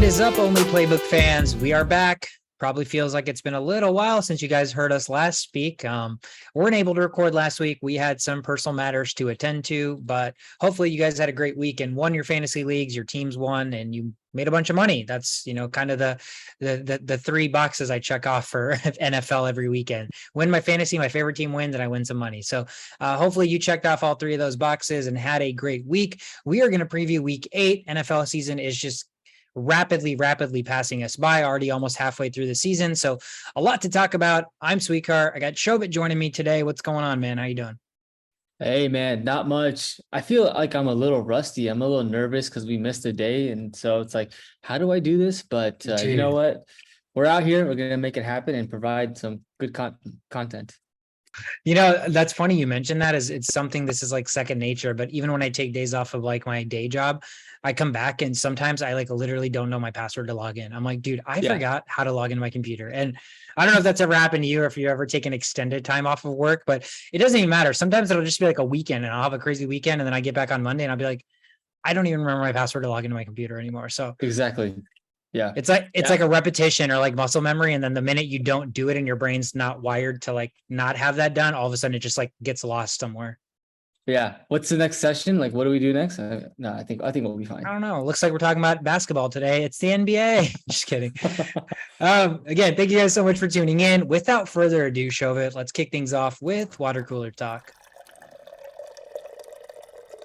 is up, Only Playbook fans? We are back. Probably feels like it's been a little while since you guys heard us last speak. Weren't able to record last week. We had some personal matters to attend to, but hopefully you guys had a great week and won your fantasy leagues. Your teams won and you made a bunch of money. That's, kind of the three boxes I check off for NFL every weekend. Win my fantasy, my favorite team wins, and I win some money. So hopefully you checked off all three of those boxes and had a great week. We are going to preview week 8. NFL season is just rapidly passing us by, already almost halfway through the season. So a lot to talk about. I'm Sweetcar. I got Shovit joining me today. What's going on, man? How you doing? Hey, man, not much. I feel like I'm a little rusty. I'm a little nervous because we missed a day. And so it's like, how do I do this? But you know what? We're out here. We're going to make it happen and provide some good content. That's funny you mentioned that. It's something, this is like second nature, but even when I take days off of like my day job, I come back and sometimes I like literally don't know my password to log in. I'm like, dude, I forgot how to log into my computer. And I don't know if that's ever happened to you or if you ever taken extended time off of work, but it doesn't even matter. Sometimes it'll just be like a weekend and I'll have a crazy weekend and then I get back on Monday and I'll be like, I don't even remember my password to log into my computer anymore. So exactly. Yeah. It's like a repetition or like muscle memory. And then the minute you don't do it and your brain's not wired to like not have that done, all of a sudden it just like gets lost somewhere. Yeah. What's the next session? Like, what do we do next? No, I think we'll be fine. I don't know. It looks like we're talking about basketball today. It's the NBA. Just kidding. Again, thank you guys so much for tuning in. Without further ado, Shovit, let's kick things off with water cooler talk.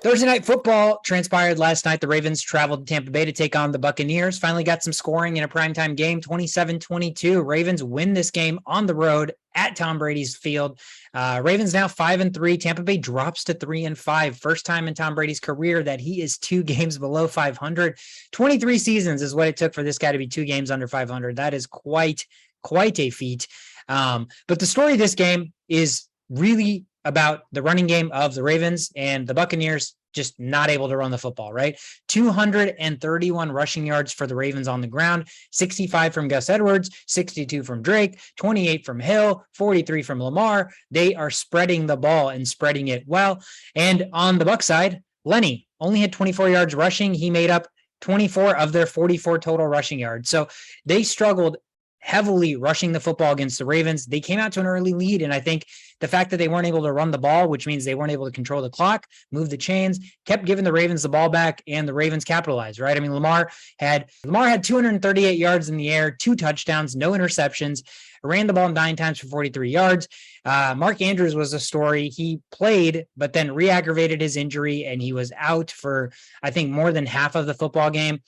Thursday night football transpired last night. The Ravens traveled to Tampa Bay to take on the Buccaneers. Finally got some scoring in a primetime game, 27-22. Ravens win this game on the road at Tom Brady's field. Ravens now 5-3. Tampa Bay drops to 3-5. First time in Tom Brady's career that he is 2 games below 500. 23 seasons is what it took for this guy to be 2 games under 500. That is quite a feat. But the story of this game is really about the running game of the Ravens and the Buccaneers just not able to run the football, right? 231 rushing yards for the Ravens on the ground, 65 from Gus Edwards, 62 from Drake, 28 from Hill, 43 from Lamar. They are spreading the ball and spreading it well. And on the Bucs side, Lenny only had 24 yards rushing. He made up 24 of their 44 total rushing yards. So they struggled heavily rushing the football against the Ravens. They came out to an early lead, and I think the fact that they weren't able to run the ball, which means they weren't able to control the clock, move the chains, kept giving the Ravens the ball back, and the Ravens capitalized, right? I mean, Lamar had 238 yards in the air, 2 touchdowns, no interceptions, ran the ball 9 times for 43 yards. Mark Andrews was a story. He played, but then re-aggravated his injury, and he was out for, I think, more than half of the football game.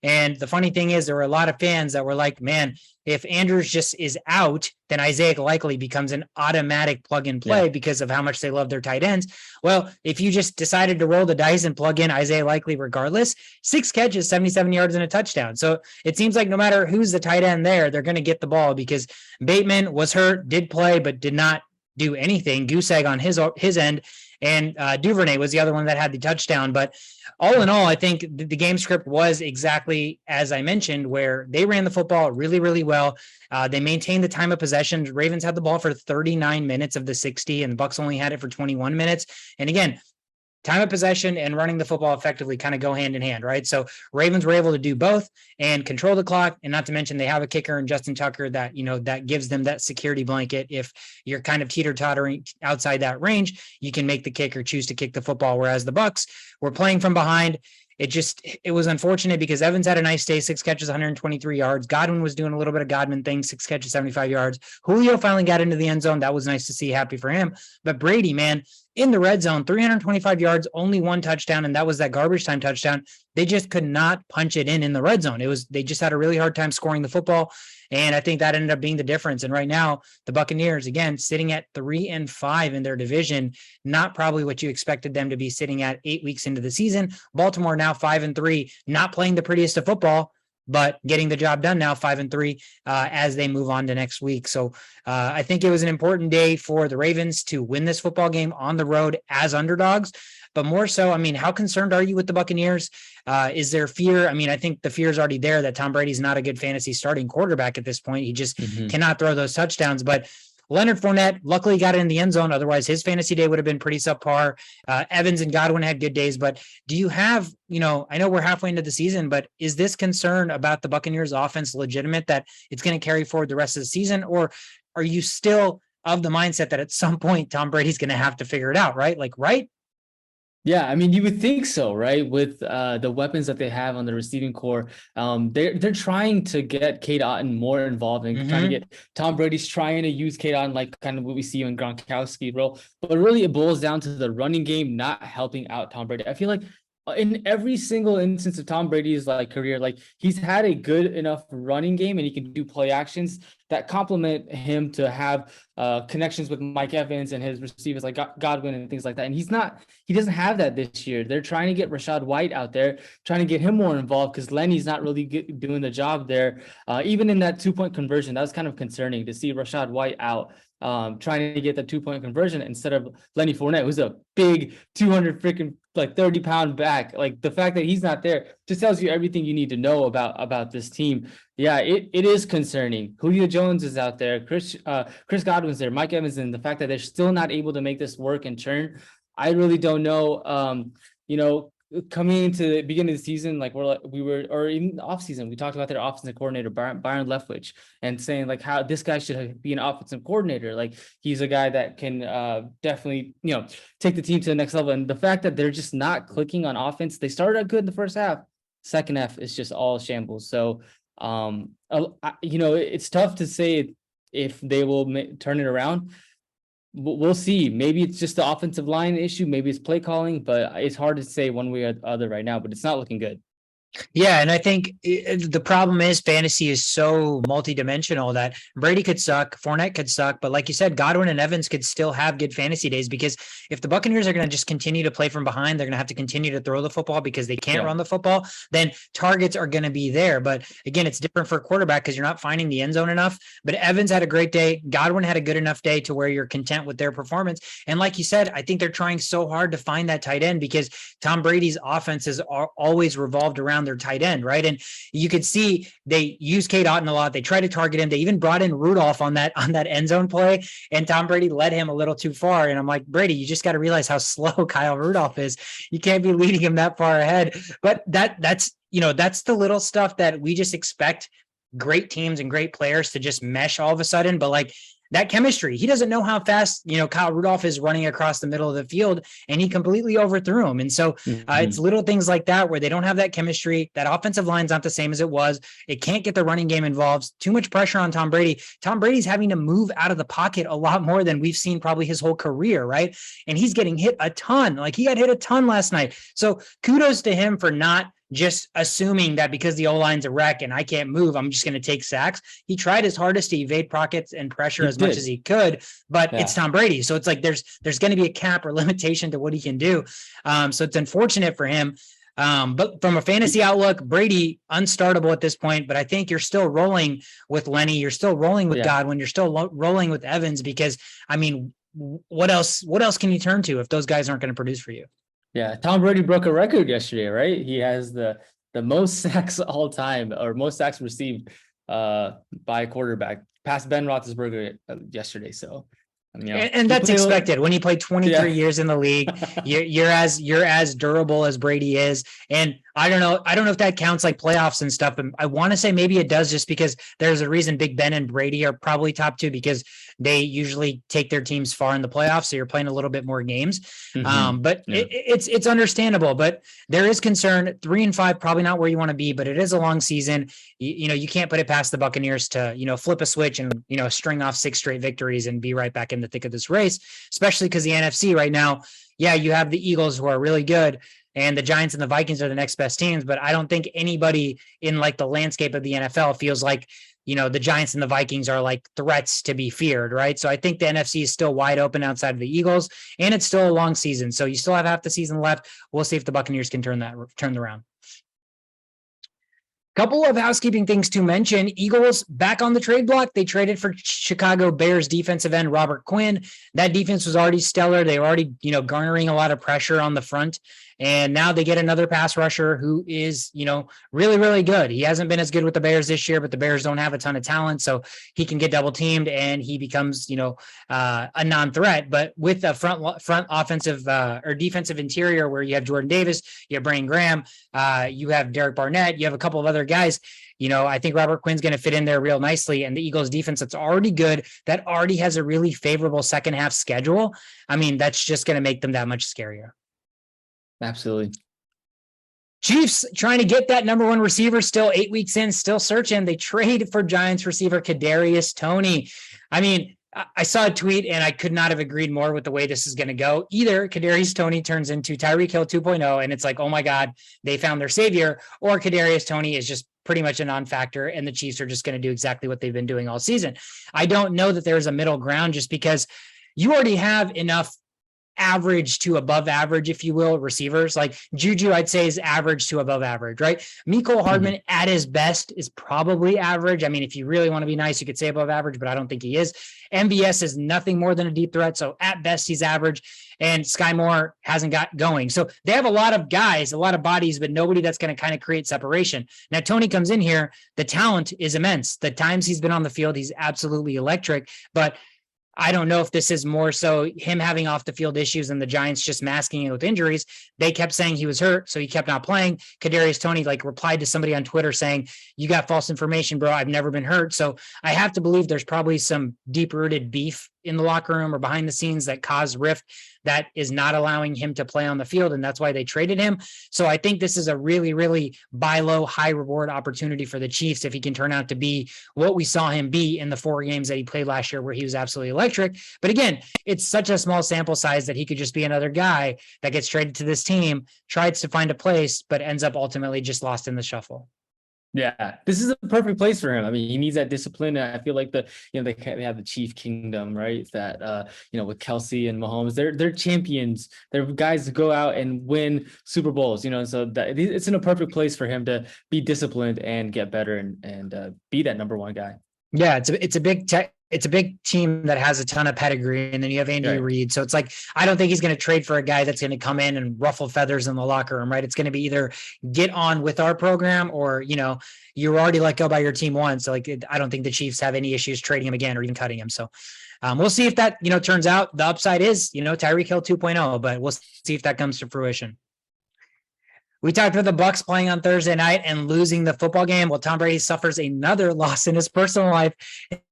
And the funny thing is, there were a lot of fans that were like, man, if Andrews just is out, then Isaiah likely becomes an automatic plug and play because of how much they love their tight ends. Well, if you just decided to roll the dice and plug in Isaiah likely regardless, 6 catches, 77 yards and a touchdown. So it seems like no matter who's the tight end there, they're going to get the ball because Bateman was hurt, did play, but did not do anything. Goose egg on his end. And Duvernay was the other one that had the touchdown. But all in all, I think the game script was exactly as I mentioned, where they ran the football really, really well. They maintained the time of possession. Ravens had the ball for 39 minutes of the 60, and the Bucs only had it for 21 minutes. And again, time of possession and running the football effectively kind of go hand in hand, right? So Ravens were able to do both and control the clock. And not to mention they have a kicker in Justin Tucker that, that gives them that security blanket. If you're kind of teeter-tottering outside that range, you can make the kicker choose to kick the football. Whereas the Bucs were playing from behind. It was unfortunate because Evans had a nice day, 6 catches, 123 yards. Godwin was doing a little bit of Godwin thing, 6 catches, 75 yards. Julio finally got into the end zone. That was nice to see. Happy for him. But Brady, man, in the red zone, 325 yards, only 1 touchdown, and that was that garbage time touchdown. They just could not punch it in the red zone. They just had a really hard time scoring the football, and I think that ended up being the difference. And right now, the Buccaneers, again, sitting at 3-5 in their division, not probably what you expected them to be sitting at 8 weeks into the season. Baltimore now 5-3, not playing the prettiest of football, but getting the job done now 5-3 as they move on to next week. So I think it was an important day for the Ravens to win this football game on the road as underdogs. But more so, I mean, how concerned are you with the Buccaneers? Is there fear? I mean, I think the fear is already there that Tom Brady's not a good fantasy starting quarterback at this point. He just cannot throw those touchdowns. But Leonard Fournette luckily got it in the end zone. Otherwise, his fantasy day would have been pretty subpar. Evans and Godwin had good days. But do you have, I know we're halfway into the season, but is this concern about the Buccaneers offense legitimate that it's going to carry forward the rest of the season? Or are you still of the mindset that at some point Tom Brady's going to have to figure it out, right? Right? Yeah, I mean, you would think so, right? With the weapons that they have on the receiving core, they're trying to get Cade Otton more involved and trying to get Tom Brady's trying to use Cade Otton like kind of what we see in Gronkowski role. But really, it boils down to the running game not helping out Tom Brady. I feel like in every single instance of Tom Brady's career, he's had a good enough running game and he can do play actions that complement him to have connections with Mike Evans and his receivers like Godwin and things like that. And he doesn't have that this year. They're trying to get Rachaad White out there, trying to get him more involved because Lenny's not really doing the job there. Even in that 2-point conversion, that was kind of concerning to see Rachaad White out. Trying to get the 2-point conversion instead of Lenny Fournette, who's a big 30-pound back. The fact that he's not there just tells you everything you need to know about this team. Yeah, it is concerning. Julio Jones is out there, Chris Godwin's there, Mike Evans, and the fact that they're still not able to make this work and turn. I really don't know. Coming into the beginning of the season, or even off season, we talked about their offensive coordinator, Byron Leftwich, and saying how this guy should be an offensive coordinator. He's a guy that can definitely, take the team to the next level. And the fact that they're just not clicking on offense, they started out good in the first half. Second half is just all shambles. So, it's tough to say if they will turn it around. We'll see. Maybe it's just the offensive line issue. Maybe it's play calling, but it's hard to say one way or the other right now, but it's not looking good. Yeah, and I think the problem is fantasy is so multidimensional that Brady could suck, Fournette could suck, but like you said, Godwin and Evans could still have good fantasy days because if the Buccaneers are going to just continue to play from behind, they're going to have to continue to throw the football because they can't run the football, then targets are going to be there. But again, it's different for a quarterback because you're not finding the end zone enough. But Evans had a great day. Godwin had a good enough day to where you're content with their performance. And like you said, I think they're trying so hard to find that tight end because Tom Brady's offenses are always revolved around their tight end, right? And you could see they use Cade Otton a lot. They try to target him. They even brought in Rudolph on that end zone play, and Tom Brady led him a little too far. And I'm like, Brady, you just got to realize how slow Kyle Rudolph is. You can't be leading him that far ahead. But that's the little stuff that we just expect great teams and great players to just mesh all of a sudden. But that chemistry, he doesn't know how fast, Kyle Rudolph is running across the middle of the field, and he completely overthrew him. And so it's little things like that where they don't have that chemistry. That offensive line's not the same as it was. It can't get the running game involved. Too much pressure on Tom Brady. Tom Brady's having to move out of the pocket a lot more than we've seen probably his whole career, right? And he's getting hit a ton. He got hit a ton last night. So kudos to him for not just assuming that because the O-line's a wreck and I can't move, I'm just going to take sacks. He tried his hardest to evade pockets and pressure as much as he could, but it's Tom Brady. So it's there's going to be a cap or limitation to what he can do. So it's unfortunate for him. But from a fantasy outlook, Brady unstartable at this point, but I think you're still rolling with Lenny. You're still rolling with Godwin. You're still rolling with Evans because, what else can you turn to if those guys aren't going to produce for you? Yeah, Tom Brady broke a record yesterday, right? He has the most sacks all time, or most sacks received by a quarterback, past Ben Roethlisberger yesterday. So, and that's expected when you play 23 years in the league. You're as durable as Brady is, and I don't know if that counts playoffs and stuff. And I want to say maybe it does, just because there's a reason Big Ben and Brady are probably top two, because they usually take their teams far in the playoffs. So you're playing a little bit more games. But it's understandable. But there is concern. 3-5 probably not where you want to be, but it is a long season. You can't put it past the Buccaneers to flip a switch and string off 6 straight victories and be right back in the thick of this race, especially because the NFC right now, you have the Eagles, who are really good, and the Giants and the Vikings are the next best teams. But I don't think anybody in the landscape of the NFL feels like, the Giants and the Vikings are threats to be feared, right? So I think the NFC is still wide open outside of the Eagles, and it's still a long season. So you still have half the season left. We'll see if the Buccaneers can turn around. Couple of housekeeping things to mention. Eagles back on the trade block. They traded for Chicago Bears defensive end Robert Quinn. That defense was already stellar. They were already, garnering a lot of pressure on the front. And now they get another pass rusher who is, really, really good. He hasn't been as good with the Bears this year, but the Bears don't have a ton of talent. So he can get double teamed and he becomes, a non-threat. But with a front offensive or defensive interior where you have Jordan Davis, you have Brandon Graham, you have Derek Barnett, you have a couple of other guys. I think Robert Quinn's going to fit in there real nicely. And the Eagles defense that's already good, that already has a really favorable second half schedule. I mean, that's just going to make them that much scarier. Absolutely. Chiefs trying to get that number one receiver, still 8 weeks in, still searching. They trade for Giants receiver Kadarius Toney. I mean, I saw a tweet and I could not have agreed more with the way this is going to go. Either Kadarius Toney turns into Tyreek Hill 2.0 and it's like, oh my God, they found their savior, or Kadarius Toney is just pretty much a non-factor and the Chiefs are just going to do exactly what they've been doing all season. I don't know that there's a middle ground just because you already have enough average to above average, if you will, receivers. Like Juju, I'd say is average to above average, right? Mecole Hardman at his best is probably average. I mean, if you really want to be nice, you could say above average, but I don't think he is. MVS is nothing more than a deep threat. So at best, he's average. And Sky Moore hasn't got going. So they have a lot of guys, a lot of bodies, but nobody that's going to kind of create separation. Now, Toney comes in here. The talent is immense. The times he's been on the field, he's absolutely electric. But I don't know if this is more so him having off the field issues and the Giants just masking it with injuries. They kept saying he was hurt, so he kept not playing. Kadarius Toney replied to somebody on Twitter saying, "You got false information, bro. I've never been hurt." So I have to believe there's probably some deep-rooted beef in the locker room or behind the scenes that caused rift that is not allowing him to play on the field. And that's why they traded him. So I think this is a really, really buy low, high reward opportunity for the Chiefs if he can turn out to be what we saw him be in the 4 games that he played last year where he was absolutely electric. But again, it's such a small sample size that he could just be another guy that gets traded to this team, tries to find a place, but ends up ultimately just lost in the shuffle. Yeah, this is a perfect place for him. I mean, he needs that discipline. I feel like they have the Chief Kingdom, right? That with Kelsey and Mahomes, they're champions. They're guys that go out and win Super Bowls. So that it's in a perfect place for him to be disciplined and get better and be that number one guy. Yeah, it's a big team that has a ton of pedigree, and then you have Andy Reid. So it's like, I don't think he's going to trade for a guy that's going to come in and ruffle feathers in the locker room, right? It's going to be either get on with our program or, you're already let go by your team once. So I don't think the Chiefs have any issues trading him again or even cutting him. So we'll see if that, turns out. The upside is, Tyreek Hill 2.0, but we'll see if that comes to fruition. We talked about the Bucs playing on Thursday night and losing the football game. Well, Tom Brady suffers another loss in his personal life.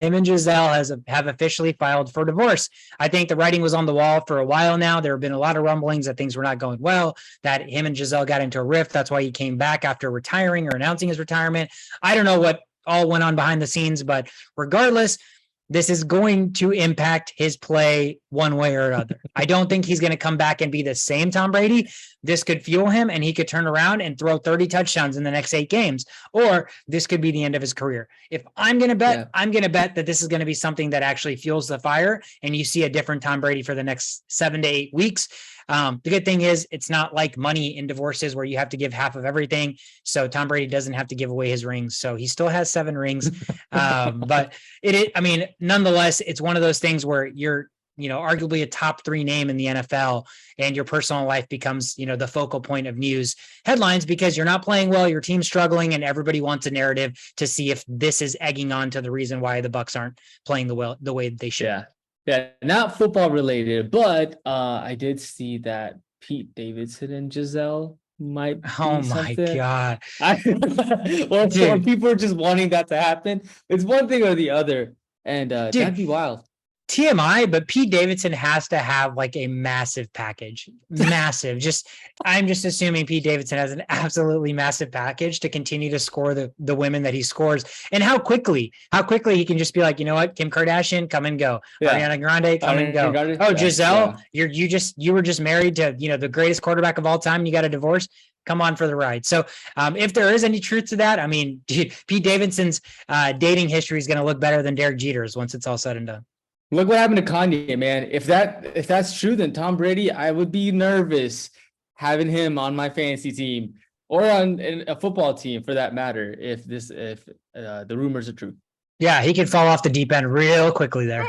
Him and Giselle have officially filed for divorce. I think the writing was on the wall for a while now. There have been a lot of rumblings that things were not going well, that him and Giselle got into a rift. That's why he came back after retiring or announcing his retirement. I don't know what all went on behind the scenes, but regardless, this is going to impact his play one way or another. I don't think he's going to come back and be the same Tom Brady. This could fuel him and he could turn around and throw 30 touchdowns in the next 8 games, or this could be the end of his career. If I'm going to bet, I'm going to bet that this is going to be something that actually fuels the fire and you see a different Tom Brady for the next 7 to 8 weeks. The good thing is it's not like money in divorces where you have to give half of everything. So Tom Brady doesn't have to give away his rings. So he still has 7 rings. But nonetheless, it's one of those things where you're, arguably a top 3 name in the NFL and your personal life becomes, the focal point of news headlines because you're not playing well, your team's struggling, and everybody wants a narrative to see if this is egging on to the reason why the Bucs aren't playing the way they should. Yeah, not football related, but I did see that Pete Davidson and Giselle might. Oh my God! Well, people are just wanting that to happen. It's one thing or the other, and that'd be wild. TMI, but Pete Davidson has to have a massive package. Massive. I'm just assuming Pete Davidson has an absolutely massive package to continue to score the women that he scores. And how quickly he can just be like, you know what, Kim Kardashian, come and go. Yeah. Ariana Grande, come and go. Oh, Giselle, you were just married to, the greatest quarterback of all time. And you got a divorce. Come on for the ride. So if there is any truth to that, Pete Davidson's dating history is going to look better than Derek Jeter's once it's all said and done. Look what happened to Kanye, man. If that's true, then Tom Brady, I would be nervous having him on my fantasy team or on a football team for that matter. If the rumors are true. Yeah, he could fall off the deep end real quickly there.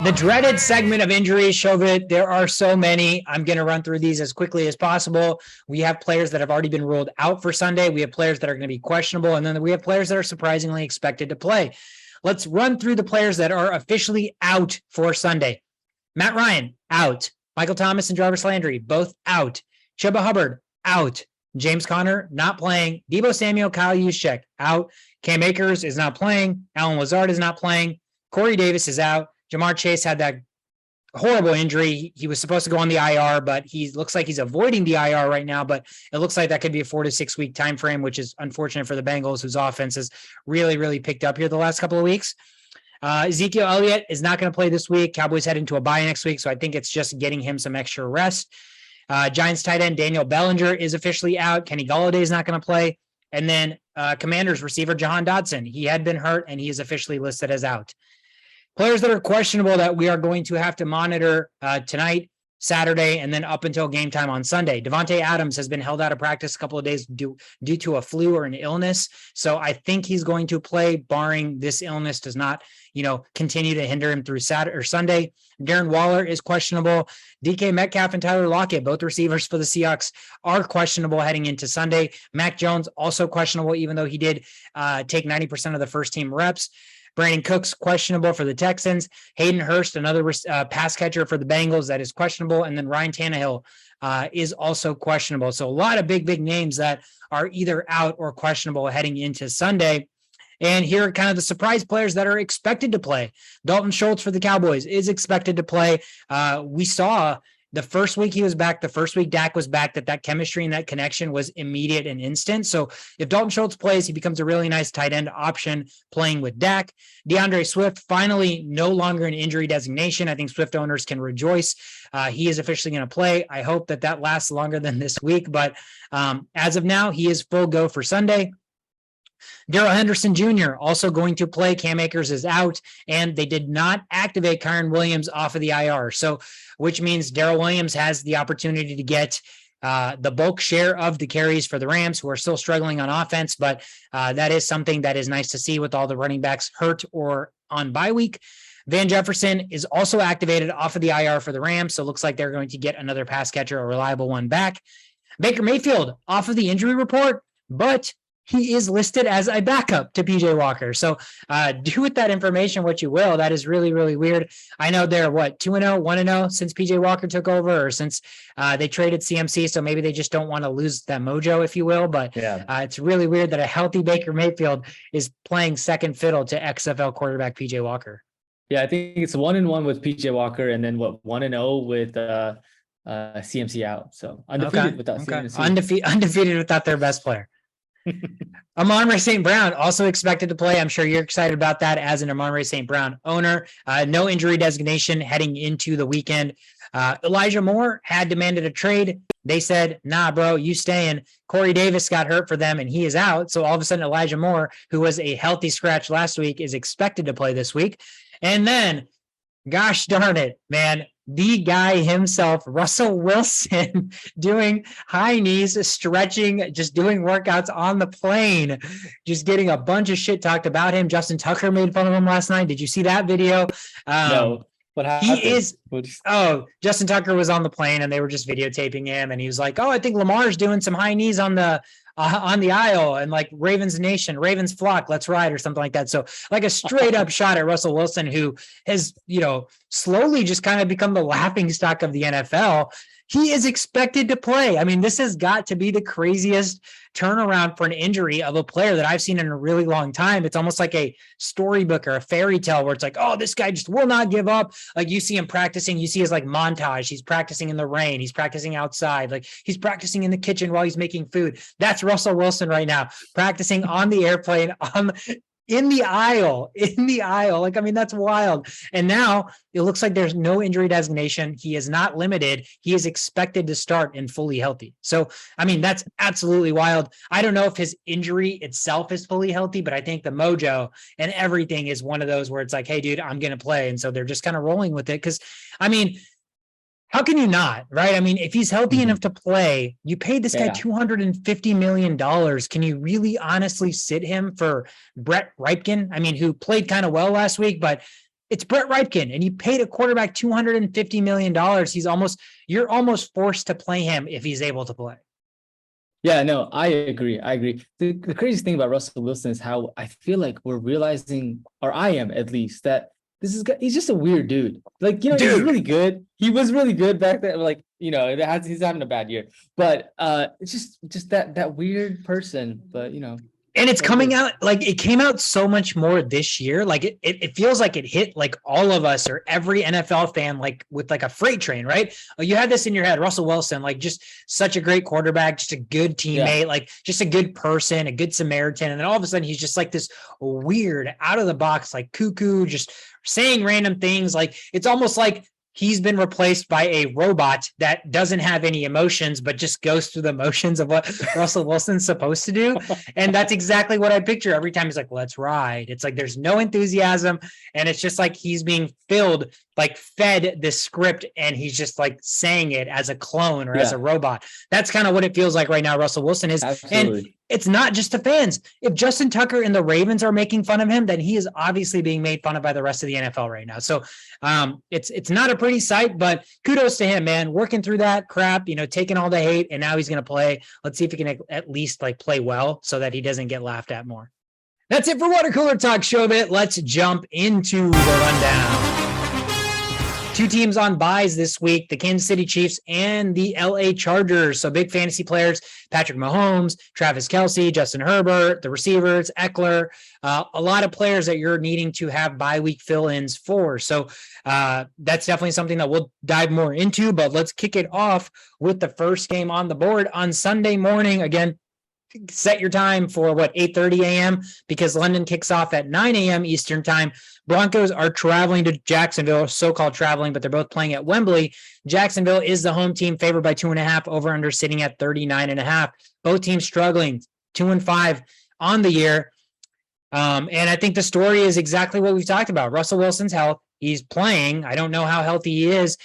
The dreaded segment of injuries, Shovit. There are so many. I'm going to run through these as quickly as possible. We have players that have already been ruled out for Sunday. We have players that are going to be questionable. And then we have players that are surprisingly expected to play. Let's run through the players that are officially out for Sunday. Matt Ryan, out. Michael Thomas and Jarvis Landry, both out. Chuba Hubbard, out. James Conner, not playing. Deebo Samuel, Kyle Juszczyk, out. Cam Akers is not playing. Alan Lazard is not playing. Corey Davis is out. Jamar Chase had that horrible injury. He was supposed to go on the IR, but he looks like he's avoiding the IR right now. But it looks like that could be a 4 to 6 week time frame, which is unfortunate for the Bengals, whose offense has really, really picked up here the last couple of weeks. Ezekiel Elliott is not going to play this week. Cowboys head into a bye next week, so I think it's just getting him some extra rest. Giants tight end Daniel Bellinger is officially out. Kenny Golladay is not going to play. And then Commanders receiver Jahan Dotson. He had been hurt, and he is officially listed as out. Players that are questionable that we are going to have to monitor tonight, Saturday, and then up until game time on Sunday. Devontae Adams has been held out of practice a couple of days due to a flu or an illness. So I think he's going to play, barring this illness does not, continue to hinder him through Saturday or Sunday. Darren Waller is questionable. DK Metcalf and Tyler Lockett, both receivers for the Seahawks, are questionable heading into Sunday. Mac Jones also questionable, even though he did take 90% of the first team reps. Brandon Cooks questionable for the Texans. Hayden Hurst, another pass catcher for the Bengals, that is questionable. And then Ryan Tannehill is also questionable. So a lot of big names that are either out or questionable heading into Sunday. And here are kind of the surprise players that are expected to play. Dalton Schultz for the Cowboys is expected to play. We saw the first week he was back, the first week Dak was back, that chemistry and that connection was immediate and instant. So if Dalton Schultz plays, he becomes a really nice tight end option playing with Dak. DeAndre Swift, finally no longer an injury designation. I think Swift owners can rejoice. He is officially going to play. I hope that lasts longer than this week. But as of now, he is full go for Sunday. Darrell Henderson Jr. also going to play. Cam Akers is out, and they did not activate Kyren Williams off of the IR. So, which means Darrell Williams has the opportunity to get the bulk share of the carries for the Rams, who are still struggling on offense. But that is something that is nice to see with all the running backs hurt or on bye week. Van Jefferson is also activated off of the IR for the Rams. So it looks like they're going to get another pass catcher, a reliable one back. Baker Mayfield off of the injury report, but he is listed as a backup to PJ Walker. So do with that information what you will. That is really, really weird. I know they're 2-0, 1-0 since PJ Walker took over, or since they traded CMC. So maybe they just don't want to lose that mojo, if you will. But it's really weird that a healthy Baker Mayfield is playing second fiddle to XFL quarterback PJ Walker. Yeah, I think it's 1-1 with PJ Walker, and then 1-0 with CMC out. So undefeated without CMC. Undefeated without their best player. Amon-Ra St. Brown also expected to play. I'm sure you're excited about that as an Amon-Ra St. Brown owner. No injury designation heading into the weekend. Elijah Moore had demanded a trade. They said, nah, bro, you staying. Corey Davis got hurt for them, and he is out. So all of a sudden, Elijah Moore, who was a healthy scratch last week, is expected to play this week. And then, gosh darn it, man, the guy himself, Russell Wilson, doing high knees, stretching, just doing workouts on the plane, just getting a bunch of shit talked about him. Justin Tucker made fun of him last night. Did you see that video? No. What happened? Justin Tucker was on the plane and they were just videotaping him, and he was like, "Oh, I think Lamar's doing some high knees on the aisle, and like Ravens Nation, Ravens flock, let's ride," or something like that. So like a straight up shot at Russell Wilson, who has, slowly just kind of become the laughing stock of the NFL. He is expected to play. I mean, this has got to be the craziest turnaround for an injury of a player that I've seen in a really long time. It's almost like a storybook or a fairy tale where it's like, oh, this guy just will not give up. Like, you see him practicing, you see his like montage. He's practicing in the rain. He's practicing outside. Like, he's practicing in the kitchen while he's making food. That's Russell Wilson right now, practicing on the airplane, in the aisle. Like, I mean, that's wild. And now it looks like there's no injury designation. He is not limited. He is expected to start and fully healthy. So, I mean, that's absolutely wild. I don't know if his injury itself is fully healthy, but I think the mojo and everything is one of those where it's like, hey, dude, I'm going to play. And so they're just kind of rolling with it. Cause I mean, how can you not, right? I mean, if he's healthy enough to play, you paid this guy $250 million. Can you really honestly sit him for Brett Ripken? I mean, who played kind of well last week, but It's Brett Rypien, and you paid a quarterback $250 million. You're almost forced to play him if he's able to play. Yeah, no, I agree. The crazy thing about Russell Wilson is how I feel like we're realizing, or I am at least, that he's just a weird dude. Like, you know, he's really good. He was really good back then. Like, you know, he's having a bad year, but it's just that weird person. But you know, and it's coming out, like, it came out so much more this year. Like it feels like it hit like all of us or every NFL fan, like with like a freight train, right? You had this in your head, Russell Wilson, like just such a great quarterback, just a good teammate, like just a good person, a good Samaritan. And then all of a sudden he's just like this weird out of the box, like cuckoo, just saying random things. Like it's almost like he's been replaced by a robot that doesn't have any emotions, but just goes through the motions of what Russell Wilson's supposed to do. And that's exactly what I picture every time he's like, let's ride. It's like, there's no enthusiasm. And it's just like, he's being fed this script, and he's just like saying it as a clone or as a robot. That's kind of what it feels like right now. Russell Wilson is. Absolutely. And it's not just the fans. If Justin Tucker and the Ravens are making fun of him, then he is obviously being made fun of by the rest of the NFL right now. So it's not a pretty sight, but kudos to him, man, working through that crap, you know, taking all the hate, and now he's going to play. Let's see if he can at least like play well so that he doesn't get laughed at more. That's it for Water Cooler Talk Show Bit. Let's jump into the rundown. Two teams on buys this week, the Kansas City Chiefs and the LA Chargers. So big fantasy players, Patrick Mahomes, Travis Kelce, Justin Herbert, the receivers, Eckler, a lot of players that you're needing to have bye week fill-ins for. So that's definitely something that we'll dive more into, but let's kick it off with the first game on the board on Sunday morning. Again, set your time for 8:30 a.m. because London kicks off at 9 a.m. Eastern time. Broncos are traveling to Jacksonville, so-called traveling, but they're both playing at Wembley. Jacksonville is the home team, favored by 2.5, over under sitting at 39.5. Both teams struggling, 2-5 on the year. And I think the story is exactly what we've talked about. Russell Wilson's health. He's playing. I don't know how healthy he is.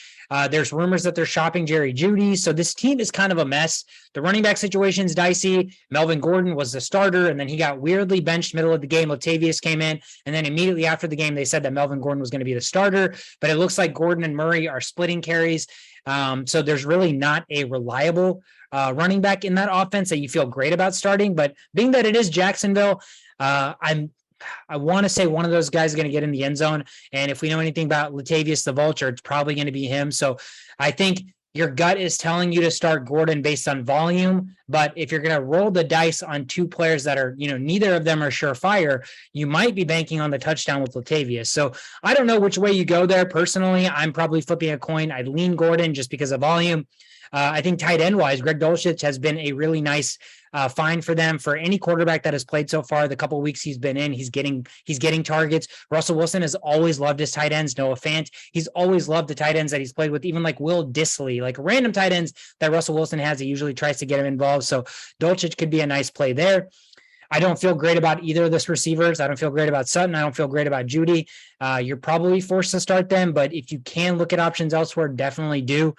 There's rumors that they're shopping Jerry Jeudy. So this team is kind of a mess. The running back situation is dicey. Melvin Gordon was the starter, and then he got weirdly benched middle of the game. Latavius came in, and then immediately after the game, they said that Melvin Gordon was going to be the starter. But it looks like Gordon and Murray are splitting carries. So there's really not a reliable running back in that offense that you feel great about starting. But being that it is Jacksonville, I want to say one of those guys is going to get in the end zone. And if we know anything about Latavius the Vulture, it's probably going to be him. So I think your gut is telling you to start Gordon based on volume. But if you're going to roll the dice on two players that are, you know, neither of them are surefire, you might be banking on the touchdown with Latavius. So I don't know which way you go there. Personally, I'm probably flipping a coin. I'd lean Gordon just because of volume. I think tight end wise, Greg Dulcich has been a really nice find for them. For any quarterback that has played so far, the couple of weeks he's been in, he's getting targets. Russell Wilson has always loved his tight ends. Noah Fant, he's always loved the tight ends that he's played with, even like Will Dissly, like random tight ends that Russell Wilson has. He usually tries to get him involved. So Dulcich could be a nice play there. I don't feel great about either of those receivers. I don't feel great about Sutton. I don't feel great about Jeudy. You're probably forced to start them, but if you can look at options elsewhere, definitely do.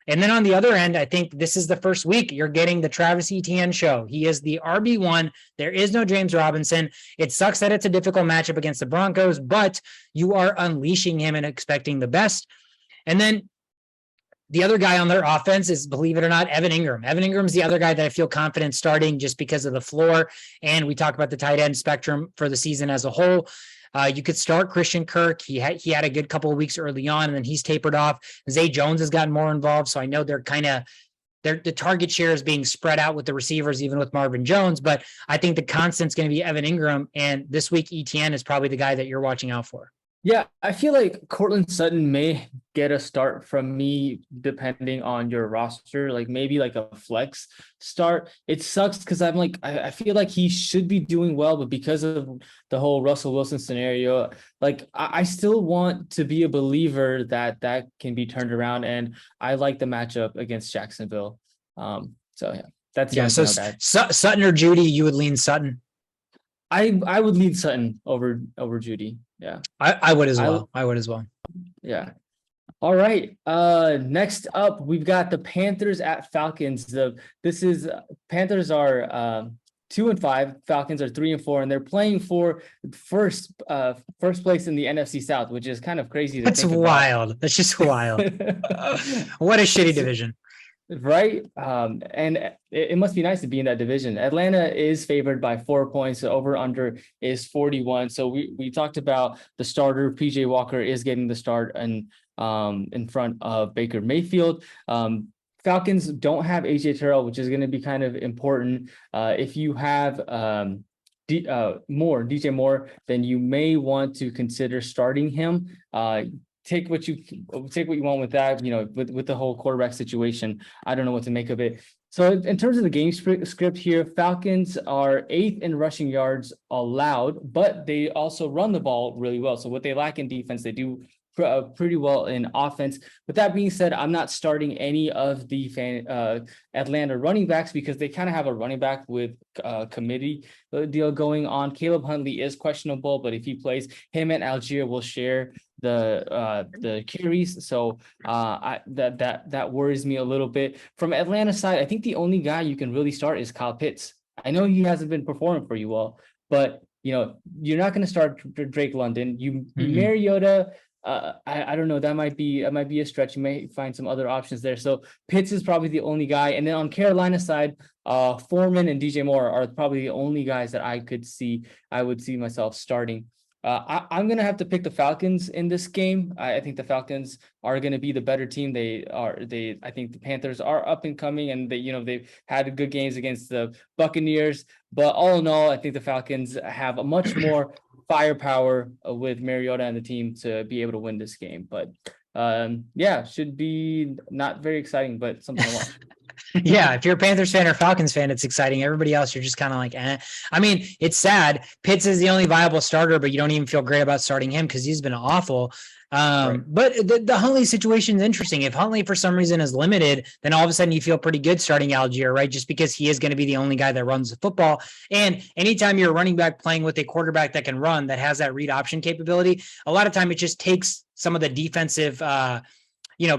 And then on the other end, I think this is the first week you're getting the Travis Etienne show. He is the RB1. There is no James Robinson. It sucks that it's a difficult matchup against the Broncos, but you are unleashing him and expecting the best. And then the other guy on their offense is, believe it or not, Evan Ingram. Evan Ingram's the other guy that I feel confident starting just because of the floor. And we talk about the tight end spectrum for the season as a whole. You could start Christian Kirk. He had a good couple of weeks early on, and then he's tapered off. Zay Jones has gotten more involved, so I know they're the target share is being spread out with the receivers, even with Marvin Jones. But I think the constant's going to be Evan Ingram, and this week Etienne is probably the guy that you're watching out for. Yeah, I feel like Courtland Sutton may get a start from me depending on your roster, like maybe like a flex start. It sucks because I'm like, I feel like he should be doing well, but because of the whole Russell Wilson scenario, like I still want to be a believer that can be turned around, and I like the matchup against Jacksonville. So yeah, that's so Sutton or Jeudy, you would lean Sutton. I would lean Sutton over Jeudy. Yeah, I would as well. I would as well. Yeah. All right. Next up, we've got the Panthers at Falcons. Panthers are 2-5. Falcons are 3-4, and they're playing for first place in the NFC South, which is kind of crazy to That's think wild. about. That's just wild. What a shitty division. Right. And it must be nice to be in that division. Atlanta is favored by 4 points. The over under is 41. So we talked about the starter. PJ Walker is getting the start and in front of Baker Mayfield. Falcons don't have AJ Terrell, which is going to be kind of important. If you have DJ Moore, then you may want to consider starting him. Take what you want with that, with the whole quarterback situation. I don't know what to make of it. So in terms of the game script here, Falcons are 8th in rushing yards allowed, but they also run the ball really well. So what they lack in defense, they do pretty well in offense. With that being said, I'm not starting any of the Atlanta running backs because they kind of have a running back with committee deal going on. Caleb Huntley is questionable, but if he plays, him and Algier will share the carries. So that worries me a little bit. From Atlanta side, I think the only guy you can really start is Kyle Pitts. I know he hasn't been performing for you well, but you're not going to start Drake London. Mariota. I don't know. That might be a stretch. You may find some other options there. So Pitts is probably the only guy. And then on Carolina side, Foreman and DJ Moore are probably the only guys that I would see myself starting. I'm going to have to pick the Falcons in this game. I think the Falcons are going to be the better team. I think the Panthers are up and coming, and they've had good games against the Buccaneers. But all in all, I think the Falcons have a much more firepower with Mariota and the team to be able to win this game. But should be not very exciting, but something to watch. Yeah, if you're a Panthers fan or Falcons fan, it's exciting. Everybody else, you're just kind of like, eh. I mean, it's sad. Pitts is the only viable starter, but you don't even feel great about starting him because he's been awful. Right. But the Huntley situation is interesting. If Huntley for some reason is limited, then all of a sudden you feel pretty good starting Algier, right? Just because he is going to be the only guy that runs the football. And anytime you're a running back playing with a quarterback that can run, that has that read option capability, a lot of time it just takes some of the defensive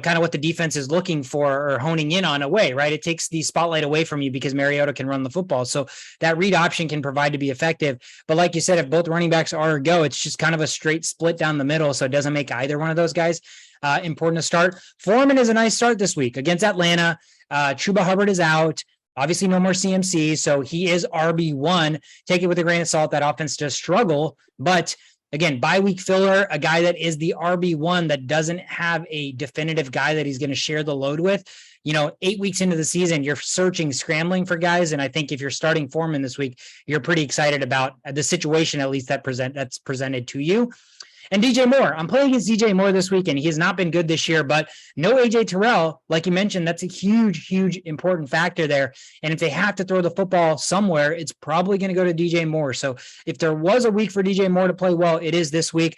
kind of what the defense is looking for or honing in on away, right? It takes the spotlight away from you because Mariota can run the football. So that read option can provide to be effective. But like you said, if both running backs are a go, it's just kind of a straight split down the middle. So it doesn't make either one of those guys important to start. Foreman is a nice start this week against Atlanta. Chuba Hubbard is out. Obviously no more CMC. So he is RB1. Take it with a grain of salt. That offense does struggle, but again, bye-week filler, a guy that is the RB1 that doesn't have a definitive guy that he's going to share the load with. 8 weeks into the season, you're scrambling for guys. And I think if you're starting Foreman this week, you're pretty excited about the situation, at least that's presented to you. And DJ Moore, I'm playing against DJ Moore this week, and he has not been good this year, but no AJ Terrell, like you mentioned, that's a huge, huge important factor there. And if they have to throw the football somewhere, it's probably going to go to DJ Moore. So if there was a week for DJ Moore to play well, it is this week.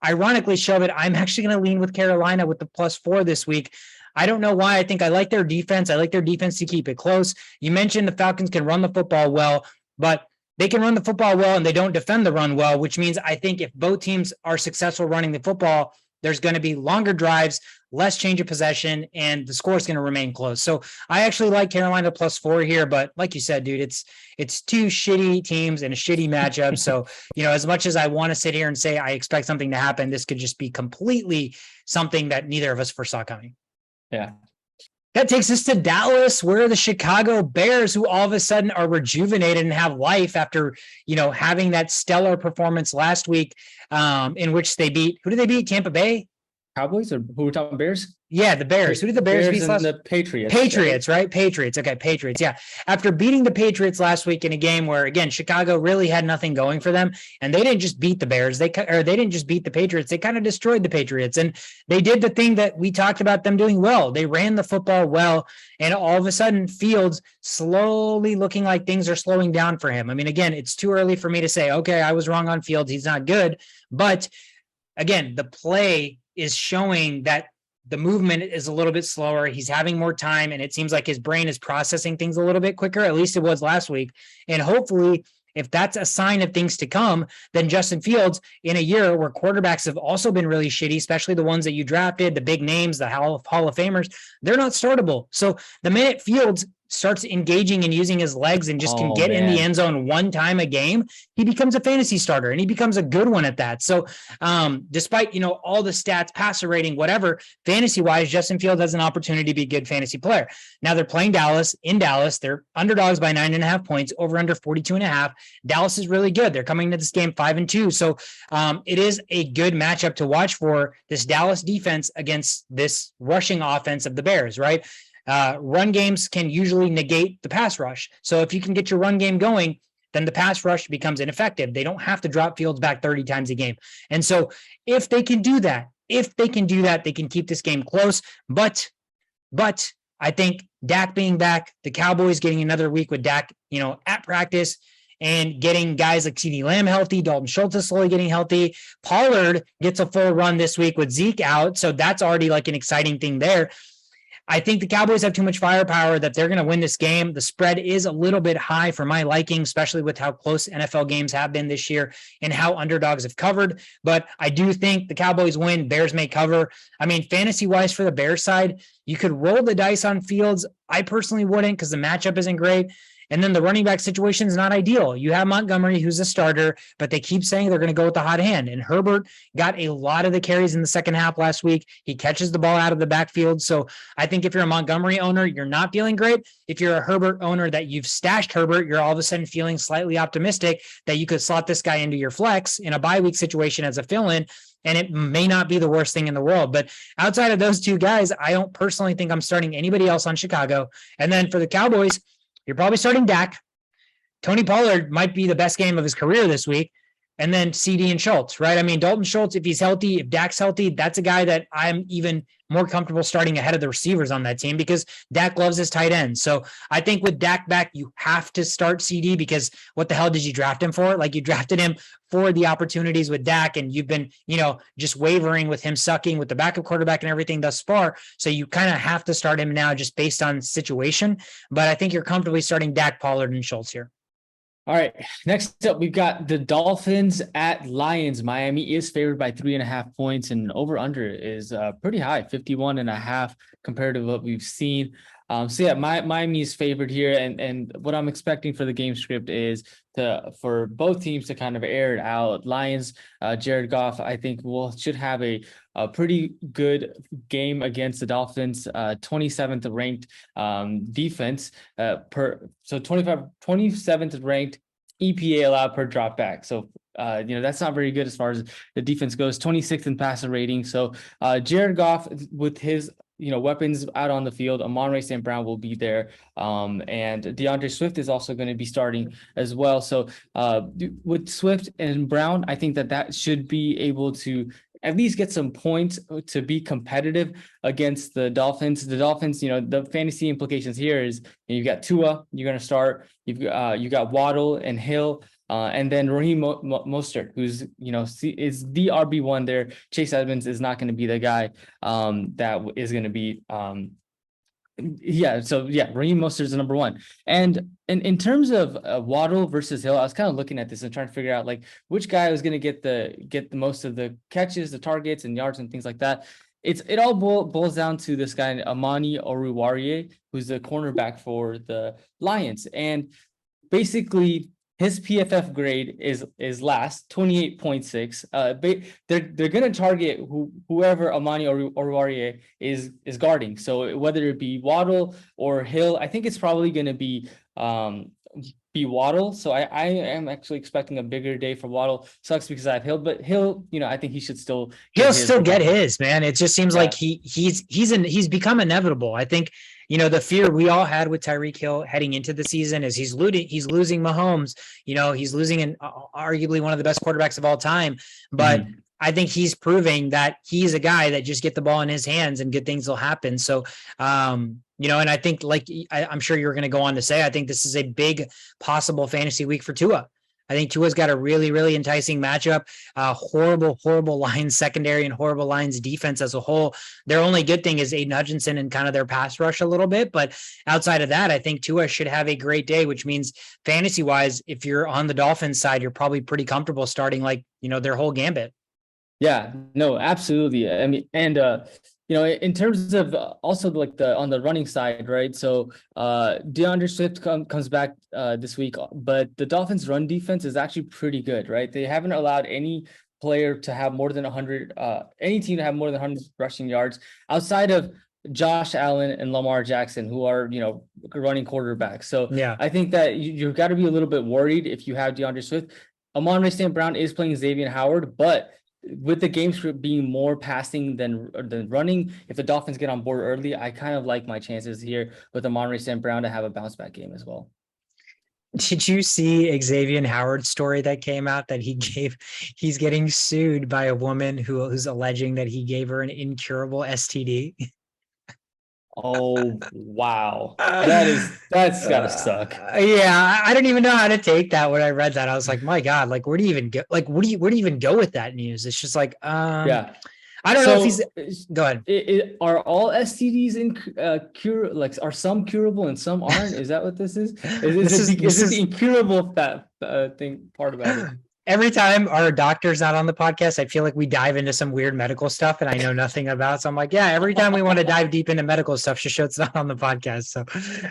Ironically, Shove It, I'm actually going to lean with Carolina with the +4 this week. I don't know why. I think I like their defense. I like their defense to keep it close. You mentioned the Falcons can run the football well, but they can run the football well and they don't defend the run well, which means I think if both teams are successful running the football, there's going to be longer drives, less change of possession, and the score is going to remain close. So I actually like Carolina +4 here, but like you said, dude, it's two shitty teams and a shitty matchup. So, as much as I want to sit here and say I expect something to happen, this could just be completely something that neither of us foresaw coming. Yeah. That takes us to Dallas, where the Chicago Bears, who all of a sudden are rejuvenated and have life after, having that stellar performance last week, in which they beat, who did they beat? Tampa Bay? Cowboys, or who we're talking, Bears? Yeah, the Bears. Who did the Bears beat last? The Patriots. Patriots, right? Patriots. Okay, Patriots. Yeah. After beating the Patriots last week in a game where, again, Chicago really had nothing going for them, and they didn't just beat the Bears. They didn't just beat the Patriots. They kind of destroyed the Patriots, and they did the thing that we talked about them doing well. They ran the football well, and all of a sudden, Fields slowly looking like things are slowing down for him. I mean, again, it's too early for me to say, okay, I was wrong on Fields. He's not good, but again, the play is showing that the movement is a little bit slower. He's having more time, and it seems like his brain is processing things a little bit quicker. At least it was last week. And hopefully, if that's a sign of things to come, then Justin Fields, in a year where quarterbacks have also been really shitty, especially the ones that you drafted, the big names, the Hall of Famers, they're not startable. So the minute Fields starts engaging and using his legs and just can get in the end zone one time a game, he becomes a fantasy starter and he becomes a good one at that. So despite, all the stats, passer rating, whatever, fantasy wise, Justin Fields has an opportunity to be a good fantasy player. Now they're playing Dallas in Dallas. They're underdogs by 9.5 points, over under 42.5. Dallas is really good. They're coming into this game 5-2. So it is a good matchup to watch for this Dallas defense against this rushing offense of the Bears, right? Run games can usually negate the pass rush. So if you can get your run game going, then the pass rush becomes ineffective. They don't have to drop Fields back 30 times a game. And so if they can do that, they can keep this game close. But I think Dak being back, the Cowboys getting another week with Dak, at practice, and getting guys like CeeDee Lamb healthy, Dalton Schultz is slowly getting healthy. Pollard gets a full run this week with Zeke out. So that's already like an exciting thing there. I think the Cowboys have too much firepower that they're going to win this game. The spread is a little bit high for my liking, especially with how close NFL games have been this year and how underdogs have covered. But I do think the Cowboys win. Bears may cover. I mean, fantasy-wise for the Bears side, you could roll the dice on Fields. I personally wouldn't because the matchup isn't great. And then the running back situation is not ideal. You have Montgomery, who's a starter, but they keep saying they're going to go with the hot hand. And Herbert got a lot of the carries in the second half last week. He catches the ball out of the backfield. So I think if you're a Montgomery owner, you're not feeling great. If you're a Herbert owner that you've stashed Herbert, you're all of a sudden feeling slightly optimistic that you could slot this guy into your flex in a bye week situation as a fill-in. And it may not be the worst thing in the world. But outside of those two guys, I don't personally think I'm starting anybody else on Chicago. And then for the Cowboys, you're probably starting Dak. Tony Pollard might be the best game of his career this week. And then CD and Schultz, right? I mean, Dalton Schultz, if he's healthy, if Dak's healthy, that's a guy that I'm even more comfortable starting ahead of the receivers on that team because Dak loves his tight ends. So I think with Dak back, you have to start CD because what the hell did you draft him for? Like you drafted him for the opportunities with Dak and you've been, just wavering with him sucking with the backup quarterback and everything thus far. So you kind of have to start him now just based on situation. But I think you're comfortably starting Dak, Pollard, and Schultz here. All right. Next up, we've got the Dolphins at Lions. Miami is favored by 3.5 points and over under is pretty high, 51.5 compared to what we've seen. Miami is favored here. And what I'm expecting for the game script is for both teams to kind of air it out. Lions, Jared Goff, I think should have a pretty good game against the Dolphins, 27th ranked defense 27th ranked EPA allowed per drop back. So that's not very good as far as the defense goes. 26th in passer rating. So Jared Goff with his weapons out on the field, Amon-Ra St. Brown will be there. And DeAndre Swift is also going to be starting as well. So with Swift and Brown, I think that should be able to at least get some points to be competitive against the Dolphins. The Dolphins, the fantasy implications here is you've got Tua, you're going to start. You got Waddle and Hill. And then Raheem Mostert, who's, is the RB1 there. Chase Edmonds is not going to be the guy that is going to be Raheem Mostert is the number one. And in terms of Waddle versus Hill, I was kind of looking at this and trying to figure out like which guy was going to get the most of the catches, the targets and yards and things like that. It all boils down to this guy, Amani Oruwariye, who's the cornerback for the Lions. And basically his PFF grade is last, 28.6. They're going to target whoever Amani Oruwariye is guarding. So whether it be Waddle or Hill, I think it's probably going to be Waddle. So I am actually expecting a bigger day for Waddle. Sucks because I have Hill, but Hill, I think he should still get his, man. It just seems like he's become inevitable. I think the fear we all had with Tyreek Hill heading into the season is he's losing Mahomes. He's losing arguably one of the best quarterbacks of all time. But I think he's proving that he's a guy that just get the ball in his hands and good things will happen. So, and I think I'm sure you're going to go on to say, I think this is a big possible fantasy week for Tua. I think Tua's got a really, really enticing matchup. Horrible Lions secondary and horrible Lions defense as a whole. Their only good thing is Aiden Hutchinson and kind of their pass rush a little bit. But outside of that, I think Tua should have a great day, which means fantasy-wise, if you're on the Dolphins side, you're probably pretty comfortable starting their whole gambit. Yeah, no, absolutely. I mean, and in terms of also like on the running side, right? So DeAndre Swift comes back this week, but the Dolphins' run defense is actually pretty good, right? They haven't allowed any player to have more than 100, any team to have more than 100 rushing yards outside of Josh Allen and Lamar Jackson, who are, running quarterbacks. So Yeah. I think that you've got to be a little bit worried if you have DeAndre Swift. Amon-Ra St. Brown is playing Xavier Howard, but with the game script being more passing than running, if the Dolphins get on board early, I kind of like my chances here with Amon-Ra St. Brown to have a bounce back game as well. Did you see Xavier Howard's story that came out that he's getting sued by a woman who's alleging that he gave her an incurable STD? Oh, wow. That's gotta suck. Yeah, I don't even know how to take that. When I read that, I was like, my God, like, where do you even go? Like, where do you even go with that news? It's just like, yeah. I don't know if he's go ahead. Are all STDs like are some curable and some aren't? Is that what this is? Is it the incurable thing part about it? Every time our doctor's not on the podcast, I feel like we dive into some weird medical stuff and I know nothing about. So I'm like, yeah, every time we want to dive deep into medical stuff, just show it's not on the podcast. So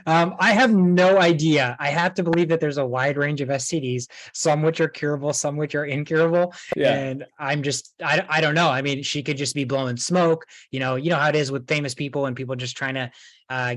I have no idea. I have to believe that there's a wide range of STDs, some which are curable, some which are incurable. Yeah. And I'm just, I don't know. I mean, she could just be blowing smoke. You know how it is with famous people and people just trying to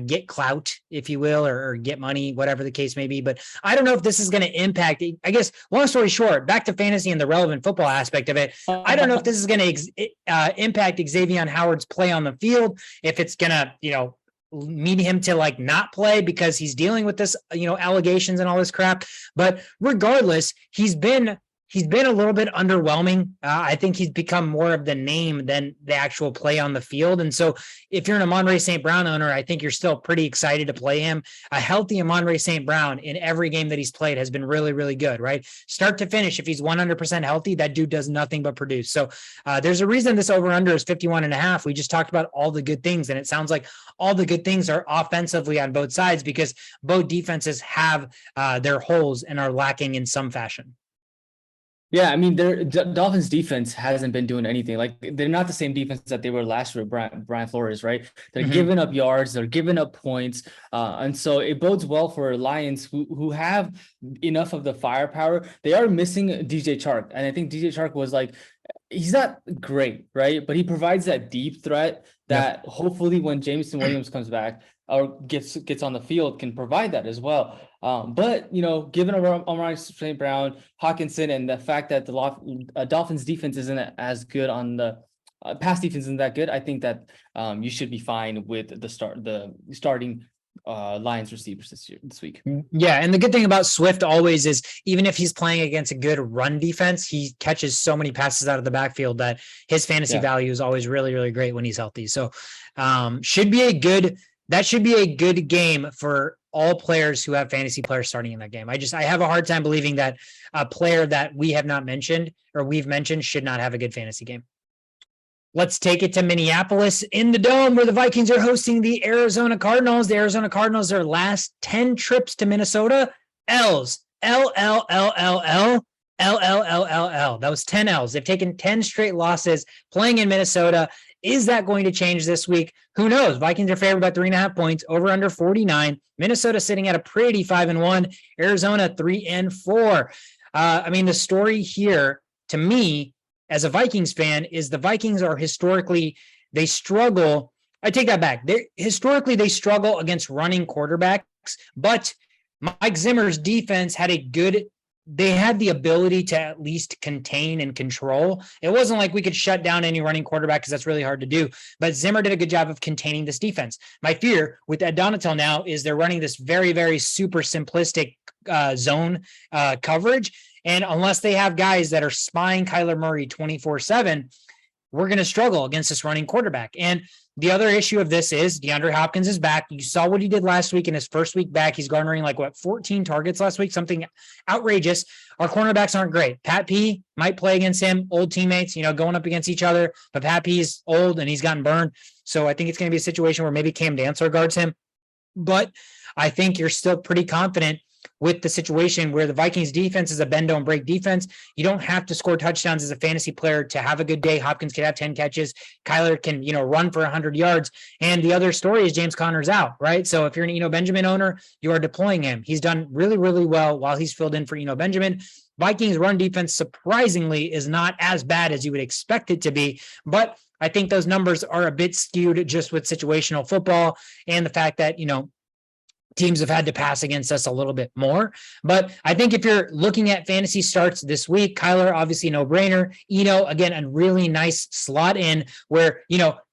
get clout, if you will, or get money, whatever the case may be. But I don't know if this is going to impact, I guess, long story short, back to fantasy and the relevant football aspect of it. I don't know if this is going to impact Xavier Howard's play on the field, if it's going to, need him to like not play because he's dealing with this, allegations and all this crap. But regardless, he's been a little bit underwhelming. I think he's become more of the name than the actual play on the field. And so if you're an Amon-Ra St. Brown owner, I think you're still pretty excited to play him. A healthy Amon-Ra St. Brown in every game that he's played has been really, really good, right? Start to finish, if he's 100% healthy, that dude does nothing but produce. So there's a reason this over-under is 51.5. We just talked about all the good things, and it sounds like all the good things are offensively on both sides because both defenses have their holes and are lacking in some fashion. Yeah, I mean, Dolphins defense hasn't been doing anything. Like, they're not the same defense that they were last year with Brian Flores, right? They're giving up yards, they're giving up points. And so it bodes well for Lions who have enough of the firepower. They are missing DJ Chark. And I think DJ Chark was like, he's not great, right? But he provides that deep threat that hopefully when Jameson Williams comes back or gets on the field can provide that as well. But, given Amon-Ra St. Brown, Hawkinson, and the fact that the Dolphins defense isn't as good on the pass defense isn't that good, I think that you should be fine with the starting Lions receivers this week. Yeah, and the good thing about Swift always is even if he's playing against a good run defense, he catches so many passes out of the backfield that his fantasy value is always really, really great when he's healthy. So should be a good game for all players who have fantasy players starting in that game. I have a hard time believing that a player that we have not mentioned or we've mentioned should not have a good fantasy game. Let's take it to Minneapolis in the Dome where the Vikings are hosting the Arizona Cardinals. The Arizona Cardinals, their last 10 trips to Minnesota, L's, L-L-L-L-L. L. That was 10 L's. They've taken 10 straight losses playing in Minnesota. Is that going to change this week? Who knows? Vikings are favored by 3.5 points, over under 49. Minnesota sitting at a pretty 5-1. Arizona 3-4. The story here to me as a Vikings fan is the Vikings are they struggle. I take that back. They struggle against running quarterbacks, but Mike Zimmer's defense they had the ability to at least contain and control. It wasn't like we could shut down any running quarterback because that's really hard to do. But Zimmer did a good job of containing this defense. My fear with Ed Donatel now is they're running this very, very super simplistic zone coverage. And unless they have guys that are spying Kyler Murray 24/7, we're going to struggle against this running quarterback. And the other issue of this is DeAndre Hopkins is back. You saw what he did last week in his first week back. He's garnering 14 targets last week, something outrageous. Our cornerbacks aren't great. Pat P might play against him, old teammates, going up against each other, but Pat P's old and he's gotten burned. So I think it's going to be a situation where maybe Cam Dantzler guards him. But I think you're still pretty confident with the situation where the Vikings defense is a bend don't break defense. You don't have to score touchdowns as a fantasy player to have a good day. Hopkins could have 10 catches. Kyler can, run for 100 yards. And the other story is James Conner's out, right? So if you're an Benjamin owner, you are deploying him. He's done really, really well while he's filled in for Benjamin. Vikings run defense surprisingly is not as bad as you would expect it to be, but I think those numbers are a bit skewed just with situational football and the fact that, teams have had to pass against us a little bit more. But I think if you're looking at fantasy starts this week, Kyler, obviously no brainer. Again, a really nice slot in where,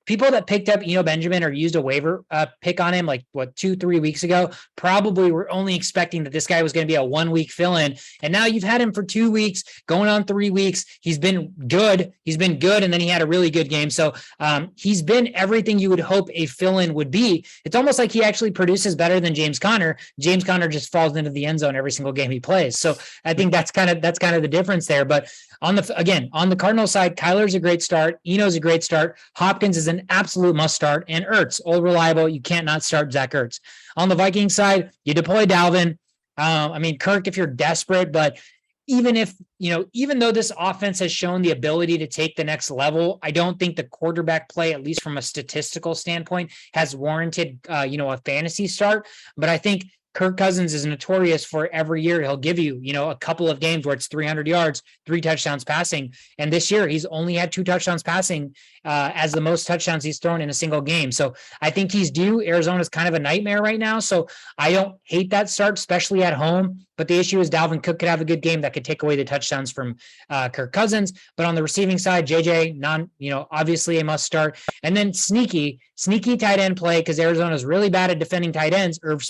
people that picked up Benjamin or used a waiver pick on him 2-3 weeks ago probably were only expecting that this guy was going to be a 1 week fill-in, and now you've had him for 2 weeks, going on 3 weeks. He's been good, and then he had a really good game. So he's been everything you would hope a fill-in would be. It's almost like he actually produces better than James Conner. James Conner just falls into the end zone every single game he plays. So I think that's kind of the difference there. But on the Cardinals side, Kyler's a great start. Eno's a great start. Hopkins is an absolute must start, and Ertz, old reliable. You can't not start Zach Ertz. On the Vikings side, you deploy Dalvin. Kirk, if you're desperate, but even though this offense has shown the ability to take the next level, I don't think the quarterback play, at least from a statistical standpoint, has warranted, a fantasy start. But I think Kirk Cousins is notorious for every year he'll give you, a couple of games where it's 300 yards, 3 touchdowns passing. And this year he's only had 2 touchdowns passing as the most touchdowns he's thrown in a single game. So I think he's due. Arizona's kind of a nightmare right now. So I don't hate that start, especially at home. But the issue is Dalvin Cook could have a good game that could take away the touchdowns from Kirk Cousins. But on the receiving side, JJ, obviously a must start. And then sneaky tight end play, because Arizona's really bad at defending tight ends, Irv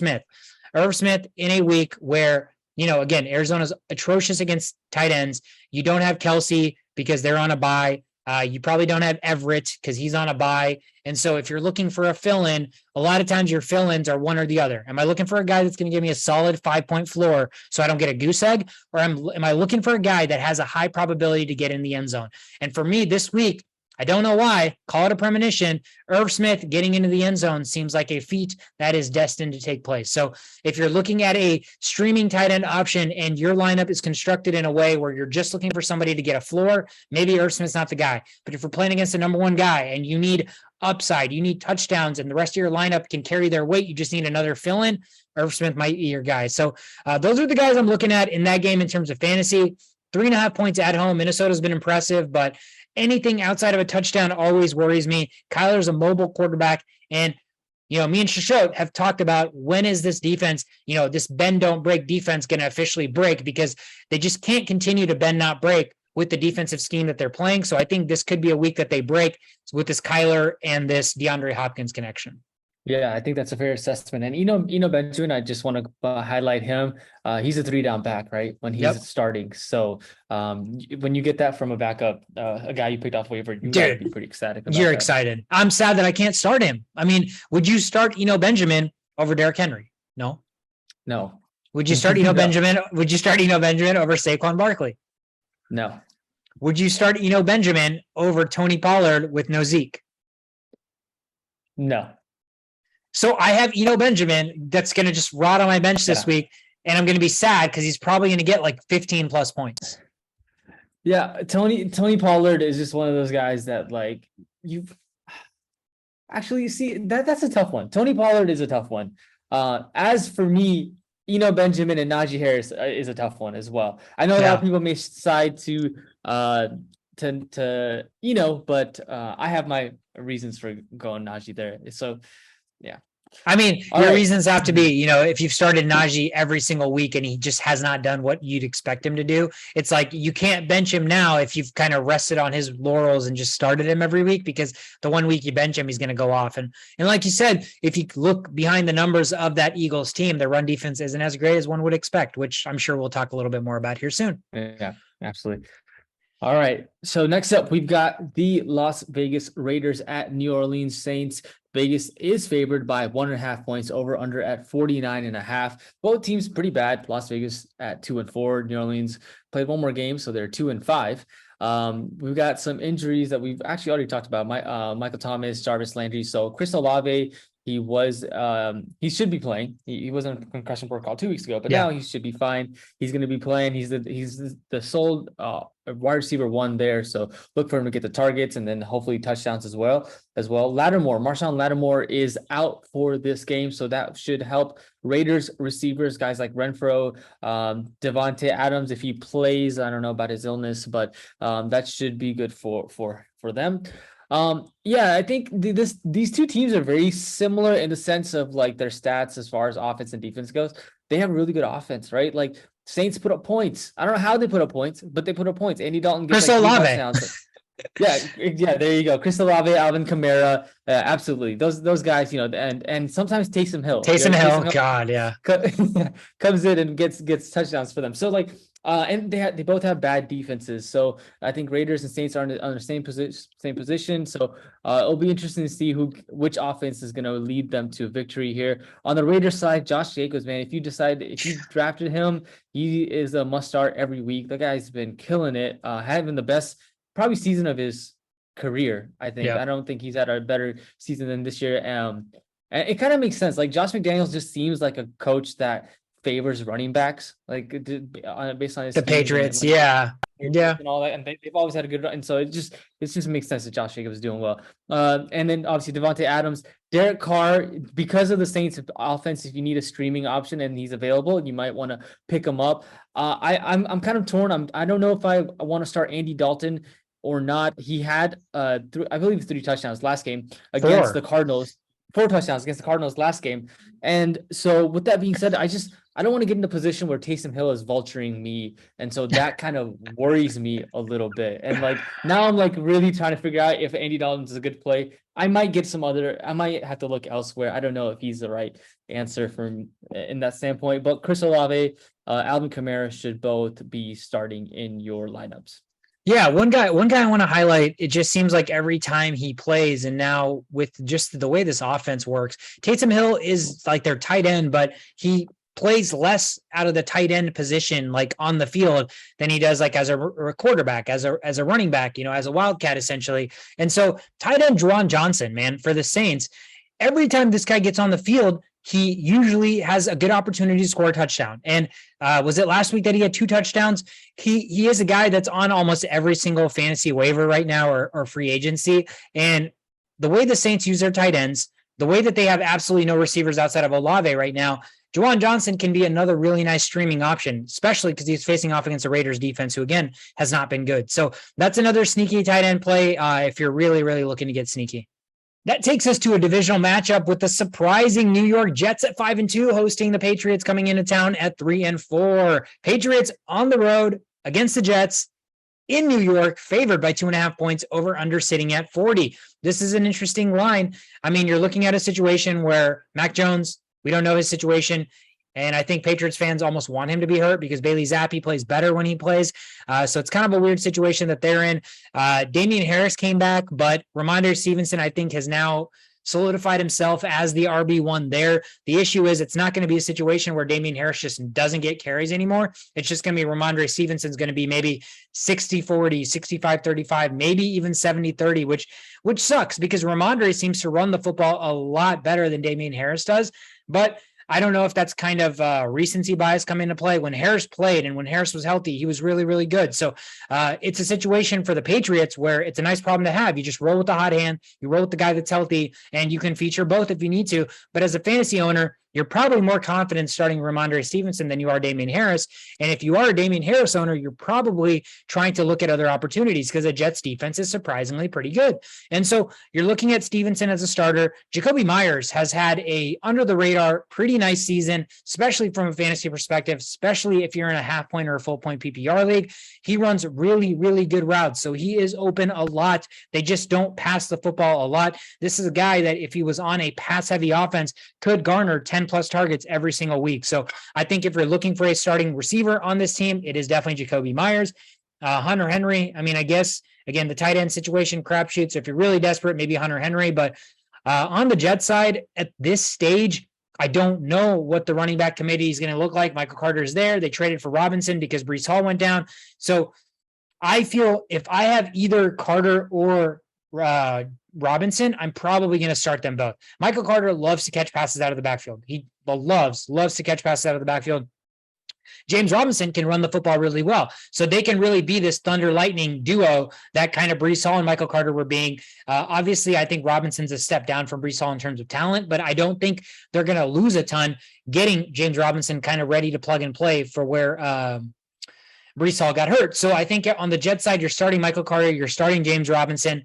Smith in a week where, again, Arizona's atrocious against tight ends. You don't have Kelsey because they're on a bye. You probably don't have Everett because he's on a bye. And so if you're looking for a fill-in, a lot of times your fill-ins are one or the other. Am I looking for a guy that's going to give me a solid 5-point floor so I don't get a goose egg? Or am I looking for a guy that has a high probability to get in the end zone? And for me this week, I don't know why, call it a premonition, Irv Smith getting into the end zone seems like a feat that is destined to take place. So if you're looking at a streaming tight end option and your lineup is constructed in a way where you're just looking for somebody to get a floor, maybe Irv Smith's not the guy. But if you're playing against the number one guy and you need upside, you need touchdowns, and the rest of your lineup can carry their weight, you just need another fill-in, Irv Smith might be your guy. So those are the guys I'm looking at in that game in terms of fantasy. 3.5 points at home. Minnesota's been impressive, but anything outside of a touchdown always worries me. Kyler's a mobile quarterback, and me and Shashot have talked about when is this defense, this bend don't break defense going to officially break, because they just can't continue to bend not break with the defensive scheme that they're playing. So I think this could be a week that they break with this Kyler and this DeAndre Hopkins connection. Yeah, I think that's a fair assessment. And Benjamin, I just want to highlight him. He's a 3-down back, right? When he's starting. So when you get that from a backup, a guy you picked off waiver, you gotta be pretty ecstatic about You're that. excited. I'm sad that I can't start him. Would you start Benjamin over Derrick Henry? No. Would you start Benjamin? Would you start Benjamin over Saquon Barkley? No. Would you start Benjamin over Tony Pollard with no Zeke? No. So I have Benjamin that's going to just rot on my bench this week, and I'm going to be sad because he's probably going to get 15 plus points. Yeah, Tony Pollard is just one of those guys that you see that's a tough one. Tony Pollard is a tough one. As for me, Benjamin and Najee Harris is a tough one as well. I know a lot of people may side to but I have my reasons for going Najee there. So. Yeah. Your reasons have to be, if you've started Najee every single week and he just has not done what you'd expect him to do, it's like you can't bench him now if you've kind of rested on his laurels and just started him every week, because the 1 week you bench him, he's going to go off. And like you said, if you look behind the numbers of that Eagles team, their run defense isn't as great as one would expect, which I'm sure we'll talk a little bit more about here soon. Yeah, absolutely. All right. So next up, we've got the Las Vegas Raiders at New Orleans Saints. Vegas is favored by 1.5 points, over under at 49.5. Both teams pretty bad. Las Vegas at 2-4. New Orleans played one more game, so they're 2-5. We've got some injuries that we've actually already talked about. Michael Thomas, Jarvis Landry. So Chris Olave He should be playing. He was on concussion protocol 2 weeks ago, but Yeah. now he should be fine. He's going to be playing. He's the sole wide receiver 1 there. So look for him to get the targets and then hopefully touchdowns as well. Marshawn Lattimore is out for this game, so that should help Raiders receivers, guys like Renfro, Devontae Adams, if he plays. I don't know about his illness, but that should be good for them. I think these two teams are very similar in the sense of like their stats as far as offense and defense goes. They have really good offense, right? Like Saints put up points. I don't know how they put up points, but they put up points. Andy Dalton gets like 3 touchdowns. Yeah, there you go. Chris Olave, Alvin Kamara, absolutely. Those guys, and sometimes Taysom Hill. Taysom Hill, God, yeah, comes in and gets touchdowns for them. So like, and they both have bad defenses. So I think Raiders and Saints are on the same position. So it'll be interesting to see which offense is going to lead them to victory here. On the Raiders side, Josh Jacobs, man, if you drafted him, he is a must start every week. The guy's been killing it, having the best probably season of his career. I think. I don't think he's had a better season than this year. And it kind of makes sense. Like Josh McDaniels just seems like a coach that favors running backs, like based on his the Patriots, and and all that, and they've always had a good run, and so it just makes sense that Josh Jacobs is doing well. And then obviously Devontae Adams, Derek Carr, because of the Saints offense, if you need a streaming option and he's available, you might want to pick him up. I'm kind of torn. I don't know if I want to start Andy Dalton or not. He had I believe 3 touchdowns last game against the Cardinals. 4 touchdowns against the Cardinals last game. And so with that being said, I don't want to get in a position where Taysom Hill is vulturing me. And so that kind of worries me a little bit. And like now I'm like really trying to figure out if Andy Dalton's a good play. I might have to look elsewhere. I don't know if he's the right answer in that standpoint. But Chris Olave, Alvin Kamara should both be starting in your lineups. Yeah, one guy I want to highlight, it just seems like every time he plays, and now with just the way this offense works, Taysom Hill is like their tight end, but he plays less out of the tight end position, like on the field, than he does like as a quarterback, as a running back, as a wildcat essentially. And so tight end Juwan Johnson, man, for the Saints, every time this guy gets on the field, he usually has a good opportunity to score a touchdown. And was it last week that he had 2 touchdowns? He is a guy that's on almost every single fantasy waiver right now or free agency. And the way the Saints use their tight ends, the way that they have absolutely no receivers outside of Olave right now, Juwan Johnson can be another really nice streaming option, especially because he's facing off against the Raiders defense, who again has not been good. So that's another sneaky tight end play if you're really, really looking to get sneaky. That takes us to a divisional matchup with the surprising New York Jets at 5-2 hosting the Patriots coming into town at 3-4. Patriots on the road against the Jets in New York, favored by 2.5 points, over under sitting at 40. This is an interesting line. I mean, you're looking at a situation where Mac Jones, we don't know his situation. And I think Patriots fans almost want him to be hurt because Bailey Zappi plays better when he plays. So it's kind of a weird situation that they're in. Damian Harris came back, but Ramondre Stevenson, I think, has now solidified himself as the RB1 there. The issue is it's not going to be a situation where Damian Harris just doesn't get carries anymore. It's just going to be Ramondre Stevenson's going to be maybe 60-40, 65-35, maybe even 70-30, which sucks because Ramondre seems to run the football a lot better than Damian Harris does. But I don't know if that's kind of recency bias come into play. When Harris played and when Harris was healthy, he was really, really good. So it's a situation for the Patriots where it's a nice problem to have. You just roll with the hot hand, you roll with the guy that's healthy, and you can feature both if you need to. But as a fantasy owner, you're probably more confident starting Ramondre Stevenson than you are Damian Harris. And if you are a Damian Harris owner, you're probably trying to look at other opportunities because the Jets defense is surprisingly pretty good. And so you're looking at Stevenson as a starter. Jacoby Myers has had a under the radar, pretty nice season, especially from a fantasy perspective, especially if you're in a half point or a full point PPR league. He runs really, really good routes. So he is open a lot. They just don't pass the football a lot. This is a guy that if he was on a pass heavy offense could garner 10 plus targets every single week. So I think if you're looking for a starting receiver on this team, it is definitely Jacoby Myers. Hunter Henry, I mean, I guess, again, the tight end situation, crapshoot. So if you're really desperate, maybe Hunter Henry. But on the Jet side, at this stage, I don't know what the running back committee is going to look like. Michael Carter is there. They traded for Robinson because Breece Hall went down. So I feel if I have either Carter or Robinson, I'm probably going to start them both. Michael Carter loves to catch passes out of the backfield. He loves to catch passes out of the backfield. James Robinson can run the football really well. So they can really be this thunder lightning duo that kind of Breece Hall and Michael Carter were being. Obviously, I think Robinson's a step down from Breece Hall in terms of talent, but I don't think they're going to lose a ton getting James Robinson kind of ready to plug and play for where Breece Hall got hurt. So I think on the Jet side, you're starting Michael Carter, you're starting James Robinson.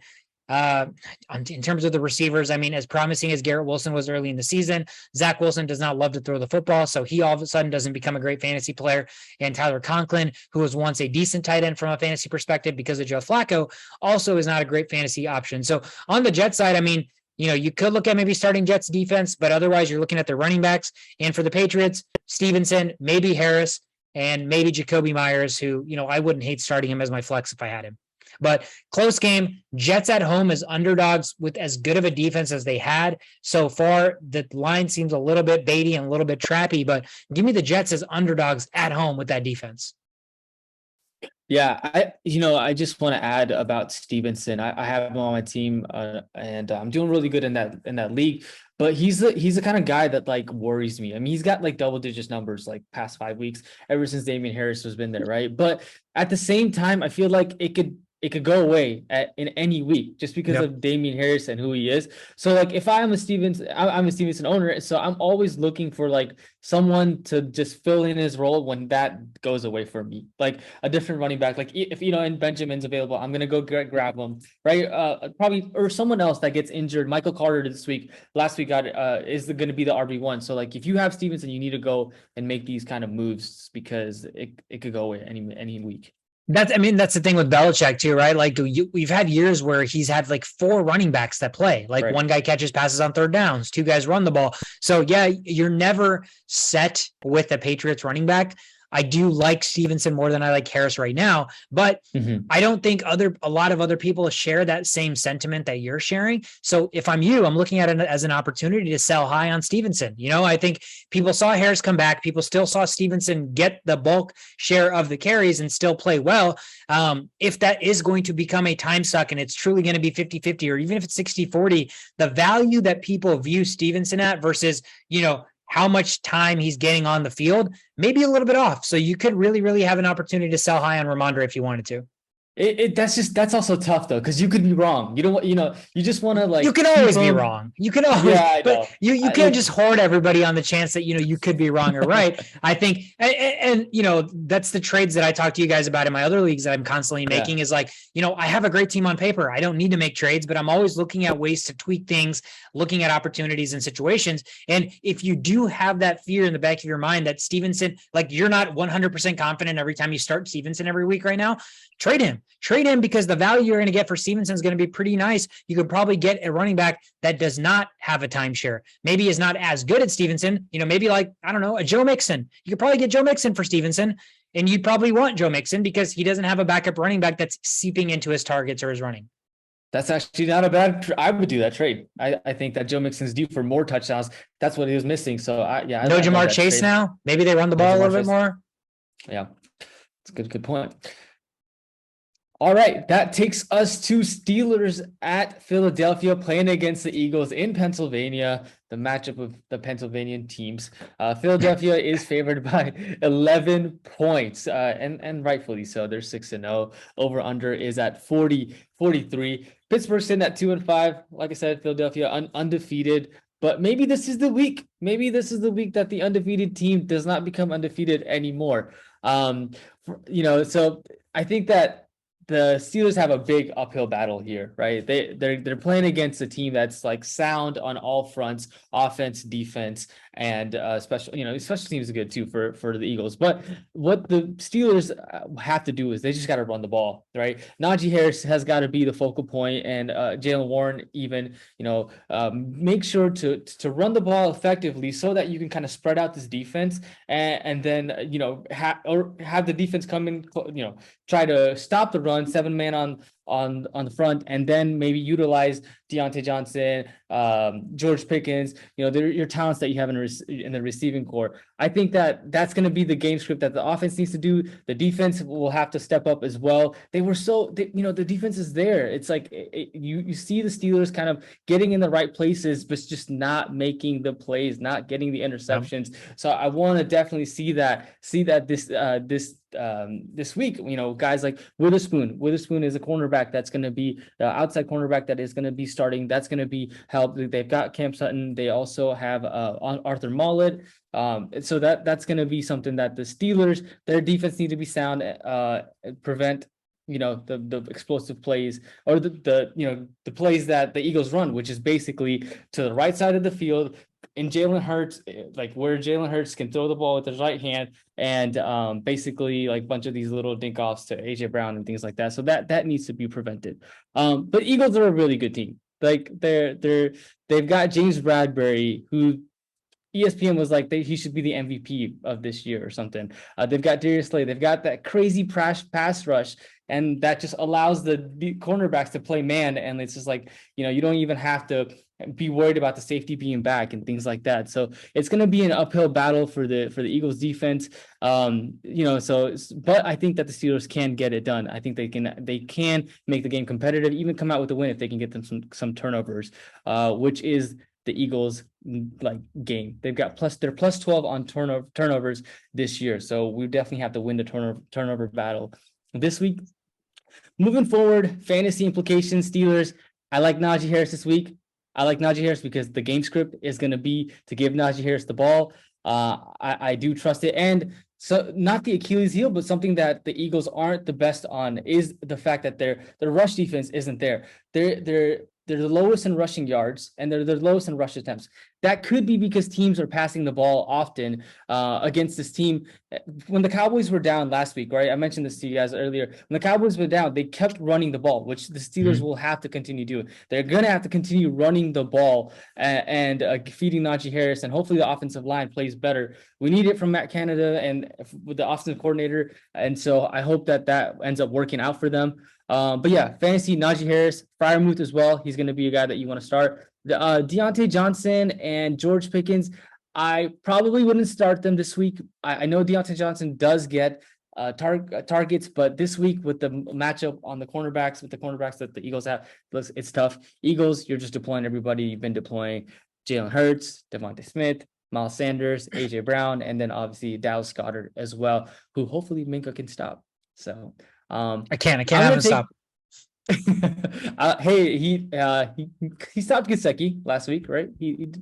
In terms of the receivers, I mean, as promising as Garrett Wilson was early in the season, Zach Wilson does not love to throw the football, so he all of a sudden doesn't become a great fantasy player. And Tyler Conklin, who was once a decent tight end from a fantasy perspective because of Joe Flacco, also is not a great fantasy option. So on the Jet side, I mean, you know, you could look at maybe starting Jets defense, but otherwise you're looking at their running backs. And for the Patriots, Stevenson, maybe Harris, and maybe Jacoby Myers, who, you know, I wouldn't hate starting him as my flex if I had him. But close game, Jets at home as underdogs with as good of a defense as they had so far. The line seems a little bit baity and a little bit trappy, but give me the Jets as underdogs at home with that defense. Yeah, I just want to add about Stevenson. I have him on my team, and I'm doing really good in that league. But he's the kind of guy that like worries me. I mean, he's got like double digit numbers like past 5 weeks ever since Damian Harris has been there, right? But at the same time, I feel like it could go away in any week just because of Damian Harris and who he is. So like if I'm a Stevenson owner, so I'm always looking for like someone to just fill in his role when that goes away for me, like a different running back. Like if and Benjamin's available, I'm gonna go grab him, right? Probably, or someone else that gets injured. Michael Carter last week is going to be the RB1. So like if you have Stevenson, you need to go and make these kind of moves because it could go away any week. That's the thing with Belichick too, right? Like we've had years where he's had like 4 running backs that play. Like one guy catches passes on third downs, 2 guys run the ball. So yeah, you're never set with the Patriots running back. I do like Stevenson more than I like Harris right now, but I don't think a lot of other people share that same sentiment that you're sharing. So if I'm you, I'm looking at it as an opportunity to sell high on Stevenson. You know, I think people saw Harris come back. People still saw Stevenson get the bulk share of the carries and still play well. If that is going to become a time suck and it's truly going to be 50-50, or even if it's 60-40, the value that people view Stevenson at versus, you know, how much time he's getting on the field, maybe a little bit off. So you could really, really have an opportunity to sell high on Ramondre if you wanted to. That's also tough though, because you could be wrong. You don't want, you just want to like. You can always be wrong. You can always, but you can't just hoard everybody on the chance that you could be wrong or right. I think, and that's the trades that I talk to you guys about in my other leagues that I'm constantly making. Is like, I have a great team on paper. I don't need to make trades, but I'm always looking at ways to tweak things, looking at opportunities and situations. And if you do have that fear in the back of your mind that Stevenson, like you're not 100% confident every time you start Stevenson every week right now, trade him because the value you're going to get for Stevenson is going to be pretty nice. You could probably get a running back that does not have a timeshare. Maybe is not as good at Stevenson. Maybe like, I don't know, a Joe Mixon. You could probably get Joe Mixon for Stevenson, and you'd probably want Joe Mixon because he doesn't have a backup running back that's seeping into his targets or his running. That's actually not a bad. I would do that trade. I think that Joe Mixon's due for more touchdowns. That's what he was missing. So no Jamar Chase trade. Now. Maybe they run the ball a little bit more. Yeah, it's a good point. All right, that takes us to Steelers at Philadelphia playing against the Eagles in Pennsylvania, the matchup of the Pennsylvanian teams. Philadelphia is favored by 11 points, and rightfully so. They're 6-0. Over-under is at 43. Pittsburgh's sitting at 2-5. Like I said, Philadelphia undefeated. But maybe this is the week. Maybe this is the week that the undefeated team does not become undefeated anymore. So I think that the Steelers have a big uphill battle here, right? They're playing against a team that's like sound on all fronts, offense, defense, and special teams is good too for the Eagles. But what the Steelers have to do is they just got to run the ball, right? Najee Harris has got to be the focal point, and Jaylen Warren even, make sure to run the ball effectively so that you can kind of spread out this defense and then have the defense come in, try to stop the run, 7-man on the front, and then maybe utilize Deontay Johnson, George Pickens, your talents that you have in the receiving core. I think that's going to be the game script that the offense needs to do. The defense will have to step up as well. The defense is there. It's like you see the Steelers kind of getting in the right places, but just not making the plays, not getting the interceptions. Yep. So I want to definitely see that this week. Guys like Witherspoon. Witherspoon is a cornerback that's going to be the outside cornerback that is going to be starting. That's going to be helped. They've got Cam Sutton. They also have Arthur Mollett. So that's going to be something that the Steelers, their defense need to be sound, prevent the explosive plays, or the plays that the Eagles run, which is basically to the right side of the field in Jalen Hurts, like where Jalen Hurts can throw the ball with his right hand, and basically like a bunch of these little dink offs to AJ Brown and things like that. So that needs to be prevented. But Eagles are a really good team. Like they've got James Bradbury, who ESPN was like he should be the MVP of this year or something. They've got Darius Slay. They've got that crazy pass rush, and that just allows the cornerbacks to play man. And it's just like, you don't even have to be worried about the safety being back and things like that. So it's going to be an uphill battle for the Eagles defense. But I think that the Steelers can get it done. I think they can make the game competitive, even come out with a win if they can get them some turnovers, which is the Eagles game. They're plus 12 on turnovers this year. So we definitely have to win the turnover battle this week. Moving forward, fantasy implications, Steelers. I like Najee Harris this week. I like Najee Harris because the game script is going to be to give Najee Harris the ball. I do trust it. And so not the Achilles heel, but something that the Eagles aren't the best on is the fact that their rush defense isn't there. They're the lowest in rushing yards, and they're the lowest in rush attempts. That could be because teams are passing the ball often against this team. When the Cowboys were down last week, right? I mentioned this to you guys earlier. When the Cowboys were down, they kept running the ball, which the Steelers will have to continue doing. They're going to have to continue running the ball and feeding Najee Harris, and hopefully the offensive line plays better. We need it from Matt Canada and with the offensive coordinator, and so I hope that ends up working out for them. But yeah, fantasy Najee Harris, Freiermuth as well. He's going to be a guy that you want to start. Deontay Johnson and George Pickens, I probably wouldn't start them this week. I know Deontay Johnson does get targets, but this week with the matchup on the cornerbacks, that the Eagles have, it's tough. Eagles, you're just deploying everybody. You've been deploying Jalen Hurts, Devontae Smith, Miles Sanders, AJ Brown, and then obviously Dallas Goedert as well, who hopefully Minka can stop. So I can't have him stop. Hey, he stopped Gesicki last week, right? He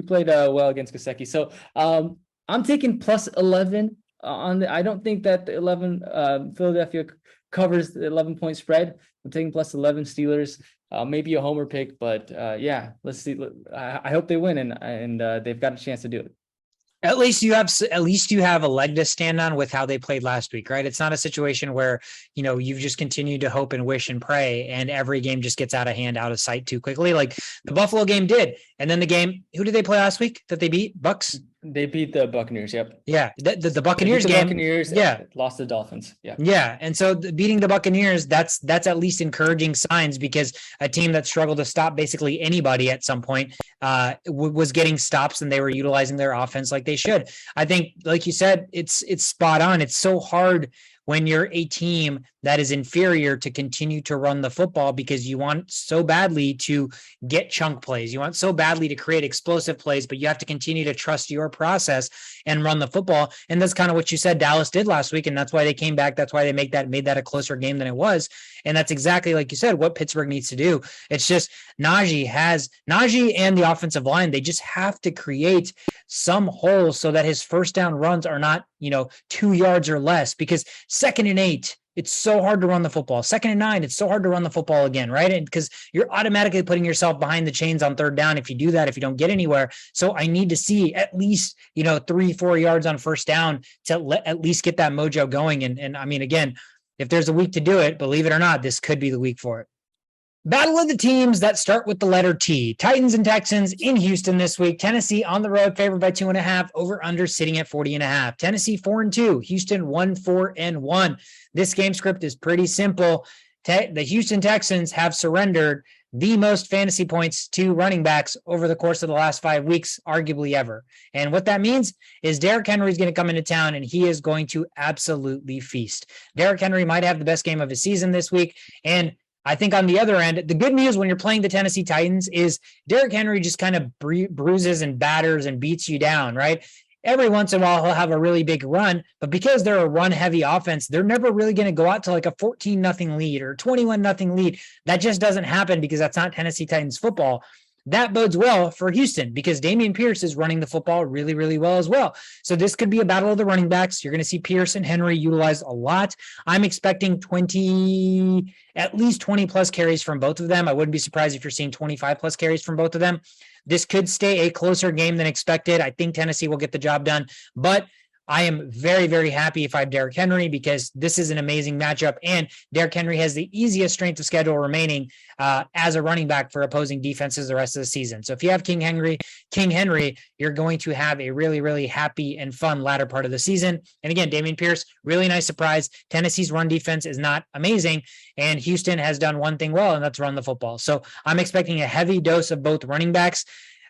played well against Gesicki. So I'm taking plus 11 on I don't think that the 11 Philadelphia covers the 11-point spread. I'm taking plus 11 Steelers. Maybe a homer pick, but yeah, let's see. I hope they win, and they've got a chance to do it. At least you have a leg to stand on with how they played last week, right? It's not a situation where, you've just continued to hope and wish and pray, and every game just gets out of hand, out of sight too quickly. Like the Buffalo game did. And then the game, who did they play last week that they beat? Bucs? They beat the Buccaneers. Yep. Yeah. The Buccaneers game. Buccaneers. Yeah. Lost the Dolphins. Yeah. Yeah. And so beating the Buccaneers, that's at least encouraging signs, because a team that struggled to stop basically anybody at some point was getting stops, and they were utilizing their offense like they should. I think, like you said, it's spot on. It's so hard when you're a team that is inferior to continue to run the football, because you want so badly to get chunk plays. You want so badly to create explosive plays, but you have to continue to trust your process and run the football. And that's kind of what you said Dallas did last week. And that's why they came back. That's why they made that a closer game than it was. And that's exactly, like you said, what Pittsburgh needs to do. It's just Najee and the offensive line, they just have to create some holes so that his first down runs are not, 2 yards or less, because 2nd and 8, it's so hard to run the football. 2nd and 9, it's so hard to run the football again, right? And because you're automatically putting yourself behind the chains on 3rd down if you do that, if you don't get anywhere. So I need to see at least, 3-4 yards on 1st down to at least get that mojo going. And I mean, again, if there's a week to do it, believe it or not, this could be the week for it. Battle of the teams that start with the letter T. Titans and Texans in Houston this week. Tennessee on the road, favored by 2.5. Over under sitting at 40.5. Tennessee 4-2. Houston 1-4-1. This game script is pretty simple. the Houston Texans have surrendered the most fantasy points to running backs over the course of the last 5 weeks, arguably ever. And what that means is Derrick Henry is going to come into town and he is going to absolutely feast. Derrick Henry might have the best game of his season this week. And I think on the other end, the good news when you're playing the Tennessee Titans is Derrick Henry just kind of bruises and batters and beats you down, right? Every once in a while, he'll have a really big run, but because they're a run-heavy offense, they're never really going to go out to like a 14-0 lead or 21-0 lead. That just doesn't happen because that's not Tennessee Titans football. That bodes well for Houston because Dameon Pierce is running the football really, really well as well. So this could be a battle of the running backs. You're going to see Pierce and Henry utilized a lot. I'm expecting at least 20 plus carries from both of them. I wouldn't be surprised if you're seeing 25 plus carries from both of them. This could stay a closer game than expected. I think Tennessee will get the job done, but I am very, very happy if I have Derrick Henry because this is an amazing matchup, and Derrick Henry has the easiest strength of schedule remaining as a running back for opposing defenses the rest of the season. So if you have King Henry, you're going to have a really, really happy and fun latter part of the season. And again, Dameon Pierce, really nice surprise. Tennessee's run defense is not amazing, and Houston has done one thing well, and that's run the football. So I'm expecting a heavy dose of both running backs.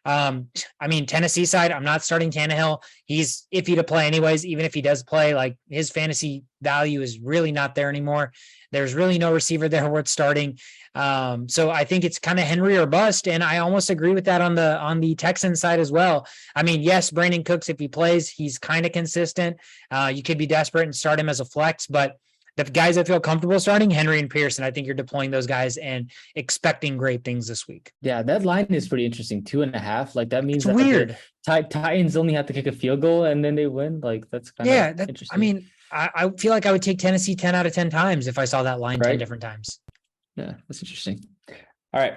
Tennessee side, I'm not starting Tannehill. He's iffy to play anyways. Even if he does play, like his fantasy value is really not there anymore. There's really no receiver there worth starting. So I think it's kind of Henry or bust. And I almost agree with that on the Texans side as well. I mean, yes, Brandon Cooks, if he plays, he's kind of consistent. You could be desperate and start him as a flex, but the guys I feel comfortable starting, Henry and Pierce, and I think you're deploying those guys and expecting great things this week. Yeah, that line is pretty interesting. 2.5. Like that means it's weird. Titans only have to kick a field goal and then they win. Like that's kind of interesting. I mean, I feel like I would take Tennessee 10 out of 10 times if I saw that line 10 different times. Yeah, that's interesting. All right.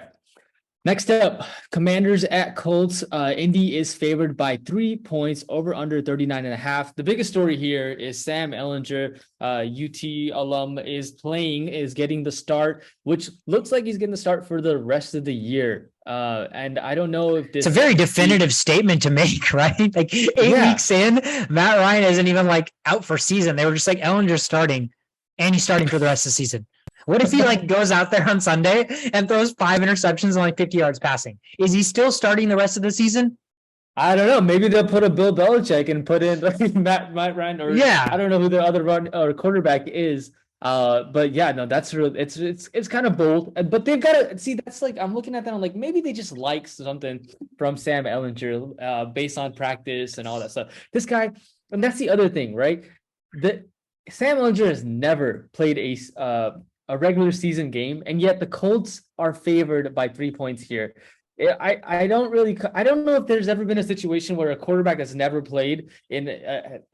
Next up, Commanders at Colts. Indy is favored by 3 points, over under 39.5. The biggest story here is Sam Ehlinger, UT alum, is getting the start, which looks like he's getting the start for the rest of the year. And I don't know if this. It's a very definitive statement to make, right? Like 8 weeks in, Matt Ryan isn't even like out for season. They were just like, Ehlinger's starting, and he's starting for the rest of the season. What if he like goes out there on Sunday and throws 5 interceptions and like 50 yards passing? Is he still starting the rest of the season? I don't know. Maybe they'll put a Bill Belichick and put in like Matt Ryan, or I don't know who the other quarterback is. But yeah, no, that's real. It's kind of bold, but they've got to see. That's like I'm looking at that. I'm like, maybe they just like something from Sam Ehlinger based on practice and all that stuff. This guy, and that's the other thing, right? That Sam Ehlinger has never played a regular season game, and yet the Colts are favored by 3 points here. I don't know if there's ever been a situation where a quarterback that's never played in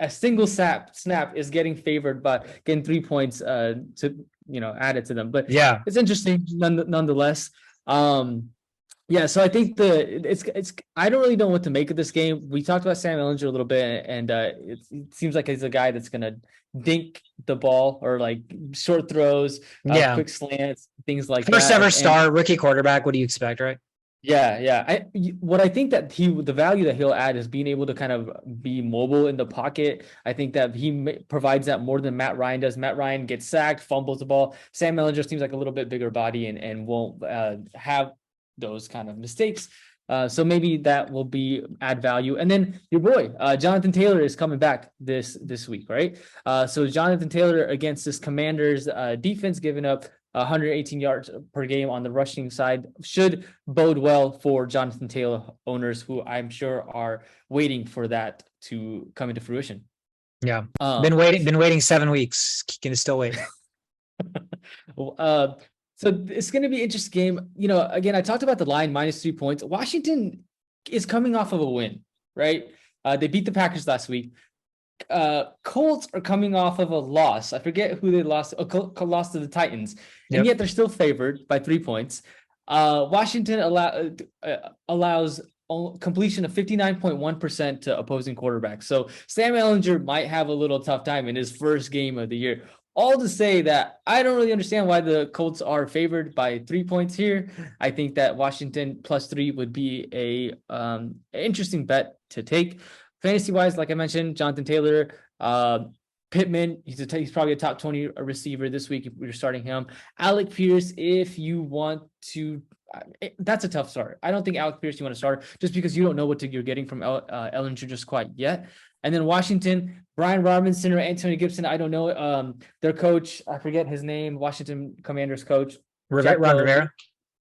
a single snap is getting favored by getting 3 points added to them. But yeah, it's interesting nonetheless. So I think I don't really know what to make of this game. We talked about Sam Ehlinger a little bit, and it seems like he's a guy that's gonna dink the ball or like short throws, quick slants, things like that. First ever star rookie quarterback. What do you expect, right? Yeah. I think that the value that he'll add is being able to kind of be mobile in the pocket. I think that he provides that more than Matt Ryan does. Matt Ryan gets sacked, fumbles the ball. Sam Ehlinger seems like a little bit bigger body and won't have those kind of mistakes. So maybe that will add value. And then your boy, Jonathan Taylor is coming back this week, right? So Jonathan Taylor against this Commanders defense, giving up 118 yards per game on the rushing side, should bode well for Jonathan Taylor owners, who I'm sure are waiting for that to come into fruition. Yeah. Been waiting 7 weeks. Can still wait. So it's going to be an interesting game. Again, I talked about the line -3 points. Washington is coming off of a win, right? They beat the Packers last week. Colts are coming off of a loss. I forget who they lost. Lost to the Titans, and yet they're still favored by 3 points. Washington allows completion of 59.1% to opposing quarterbacks. So Sam Ehlinger might have a little tough time in his first game of the year. All to say that I don't really understand why the Colts are favored by 3 points here. I think that Washington +3 would be a interesting bet to take. Fantasy-wise, like I mentioned, Jonathan Taylor, Pittman, he's probably a top 20 receiver this week if you're starting him. Alec Pierce, if you want to, that's a tough start. I don't think Alec Pierce you want to start just because you don't know what you're getting from Ellinger just quite yet. And then Washington, Brian Robinson or Antonio Gibson, I don't know. Their coach, I forget his name, Washington Commanders coach. Ron Rivera.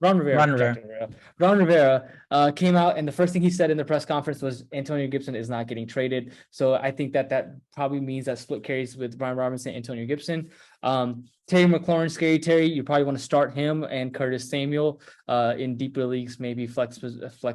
Ron Rivera came out, and the first thing he said in the press conference was Antonio Gibson is not getting traded. So I think that probably means that split carries with Brian Robinson, Antonio Gibson. Terry McLaurin, Scary Terry, you probably want to start him and Curtis Samuel in deeper leagues, maybe flex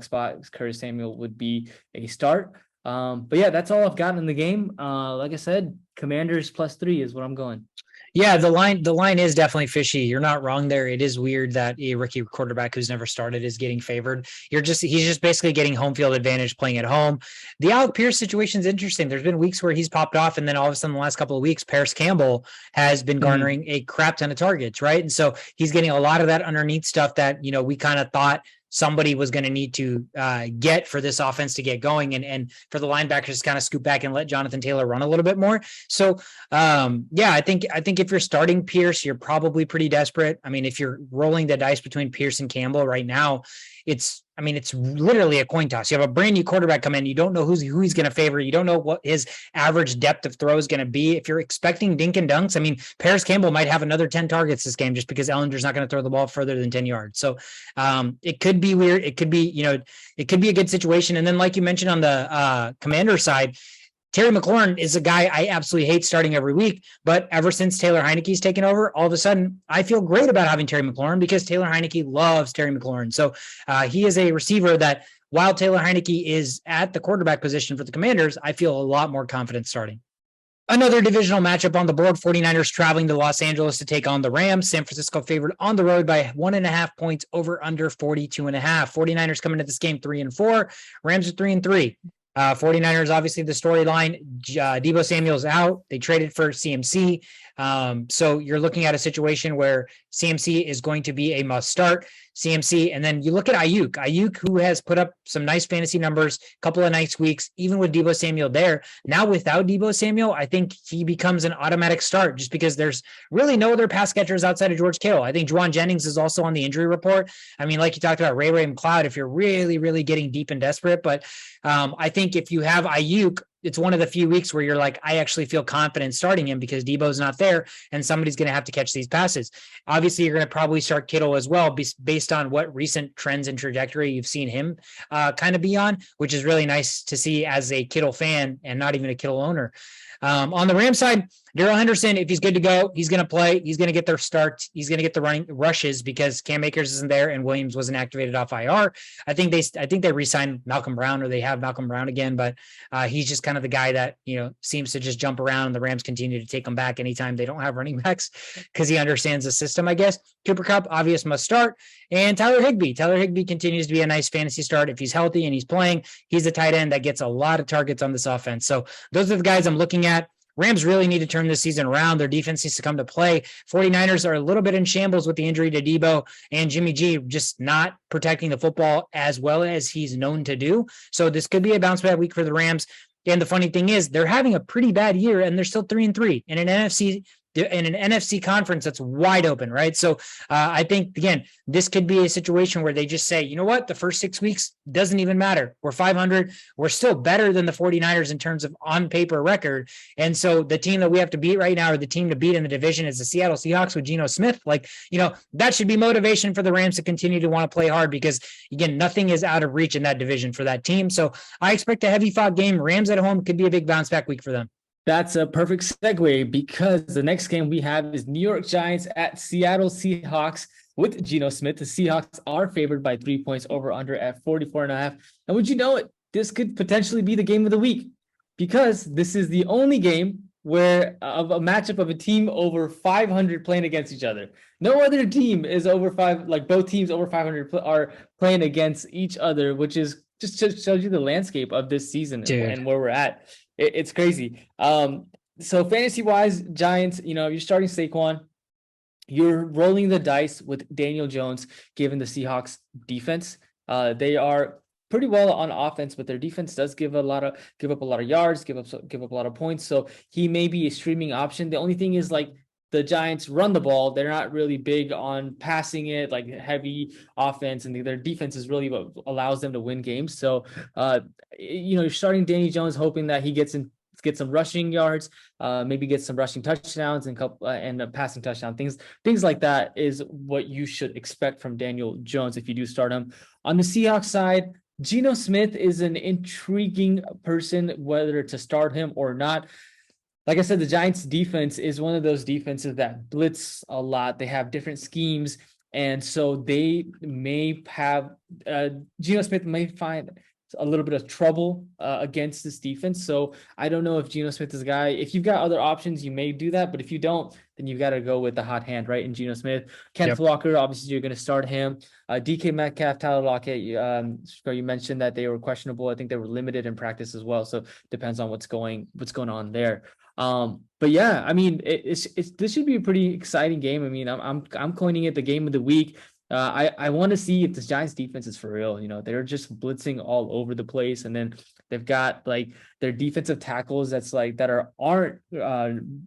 spot. Curtis Samuel would be a start. But yeah, that's all I've gotten in the game. Like I said, Commanders +3 is what I'm going. Yeah, the line is definitely fishy. You're not wrong there. It is weird that a rookie quarterback who's never started is getting favored. He's just basically getting home field advantage playing at home. The Alec Pierce situation is interesting. There's been weeks where he's popped off, and then all of a sudden, the last couple of weeks, Paris Campbell has been garnering a crap ton of targets, right? And so he's getting a lot of that underneath stuff that we kind of thought somebody was going to need to get for this offense to get going, and for the linebackers to kind of scoop back and let Jonathan Taylor run a little bit more. So I think if you're starting Pierce, you're probably pretty desperate. I mean, if you're rolling the dice between Pierce and Campbell right now, it's literally a coin toss. You have a brand new quarterback come in. You don't know who he's going to favor. You don't know what his average depth of throw is going to be. If you're expecting dink and dunks, I mean, Paris Campbell might have another 10 targets this game just because Ellinger's not going to throw the ball further than 10 yards. So it could be weird. It could be, it could be a good situation. And then like you mentioned on the Commander side, Terry McLaurin is a guy I absolutely hate starting every week, but ever since Taylor Heineke's taken over, all of a sudden I feel great about having Terry McLaurin because Taylor Heineke loves Terry McLaurin. So he is a receiver that while Taylor Heineke is at the quarterback position for the Commanders, I feel a lot more confident starting. Another divisional matchup on the board, 49ers traveling to Los Angeles to take on the Rams. San Francisco favored on the road by 1.5 points over under 42.5. 49ers coming to this game 3-4. Rams are 3-3. 49ers, obviously the storyline, Deebo Samuel's out. They traded for CMC. So you're looking at a situation where CMC is going to be a must start. CMC, and then you look at Ayuk, who has put up some nice fantasy numbers, a couple of nice weeks, even with Deebo Samuel there. Now without Deebo Samuel, I think he becomes an automatic start just because there's really no other pass catchers outside of George Kittle. I think Juwan Jennings is also on the injury report. I mean, like you talked about Ray McCloud, if you're really, really getting deep and desperate, but I think if you have Ayuk, it's one of the few weeks where you're like, I actually feel confident starting him because Deebo's not there and somebody's going to have to catch these passes. Obviously, you're going to probably start Kittle as well based on what recent trends and trajectory you've seen him kind of be on, which is really nice to see as a Kittle fan and not even a Kittle owner. On the Rams side, Darrell Henderson, if he's good to go, he's going to play. He's going to get their start. He's going to get the running rushes because Cam Akers isn't there and Williams wasn't activated off IR. I think they re-signed Malcolm Brown, or they have Malcolm Brown again, but he's just kind of the guy that seems to just jump around. And the Rams continue to take him back anytime they don't have running backs because he understands the system, I guess. Cooper Kupp, obvious must start, and Tyler Higbee. Tyler Higbee continues to be a nice fantasy start if he's healthy and he's playing. He's a tight end that gets a lot of targets on this offense. So those are the guys I'm looking at. Rams really need to turn this season around. Their defense needs to come to play. 49ers are a little bit in shambles with the injury to Deebo and Jimmy G just not protecting the football as well as he's known to do. So this could be a bounce back week for the Rams. And the funny thing is they're having a pretty bad year and they're still 3-3 in an NFC conference that's wide open, right? So I think, again, this could be a situation where they just say, you know what, the first 6 weeks doesn't even matter. We're 500. We're still better than the 49ers in terms of on paper record. And so the team that we have to beat right now, or the team to beat in the division, is the Seattle Seahawks with Geno Smith. That should be motivation for the Rams to continue to want to play hard because, again, nothing is out of reach in that division for that team. So I expect a heavy fought game. Rams at home could be a big bounce back week for them. That's a perfect segue because the next game we have is New York Giants at Seattle Seahawks with Geno Smith. The Seahawks are favored by 3 points over under at 44.5. And would you know it, this could potentially be the game of the week because this is the only game where of a matchup of a team over 500 playing against each other. No other team is over both teams over 500 are playing against each other, which is just shows you the landscape of this season. Dude. And where we're at. It's crazy. So fantasy-wise, Giants, you're starting Saquon. You're rolling the dice with Daniel Jones, given the Seahawks defense. They are pretty well on offense, but their defense does give up a lot of yards, give up a lot of points. So he may be a streaming option. The only thing is, like, the Giants run the ball. They're not really big on passing it, like heavy offense, and their defense is really what allows them to win games. So, you're starting Danny Jones, hoping that he get some rushing yards, maybe get some rushing touchdowns and a passing touchdown. Things like that is what you should expect from Daniel Jones if you do start him. On the Seahawks side, Geno Smith is an intriguing person, whether to start him or not. Like I said, the Giants defense is one of those defenses that blitz a lot. They have different schemes. And so they may have, Geno Smith may find a little bit of trouble against this defense. So I don't know if Geno Smith is a guy. If you've got other options, you may do that. But if you don't, then you've got to go with the hot hand, right? In Geno Smith. Kenneth Walker, obviously you're going to start him. DK Metcalf, Tyler Lockett, you mentioned that they were questionable. I think they were limited in practice as well. So depends on what's going on there. But yeah, I mean, this should be a pretty exciting game. I mean, I'm coining it the game of the week. I want to see if this Giants defense is for real. They're just blitzing all over the place, and then they've got like their defensive tackles that aren't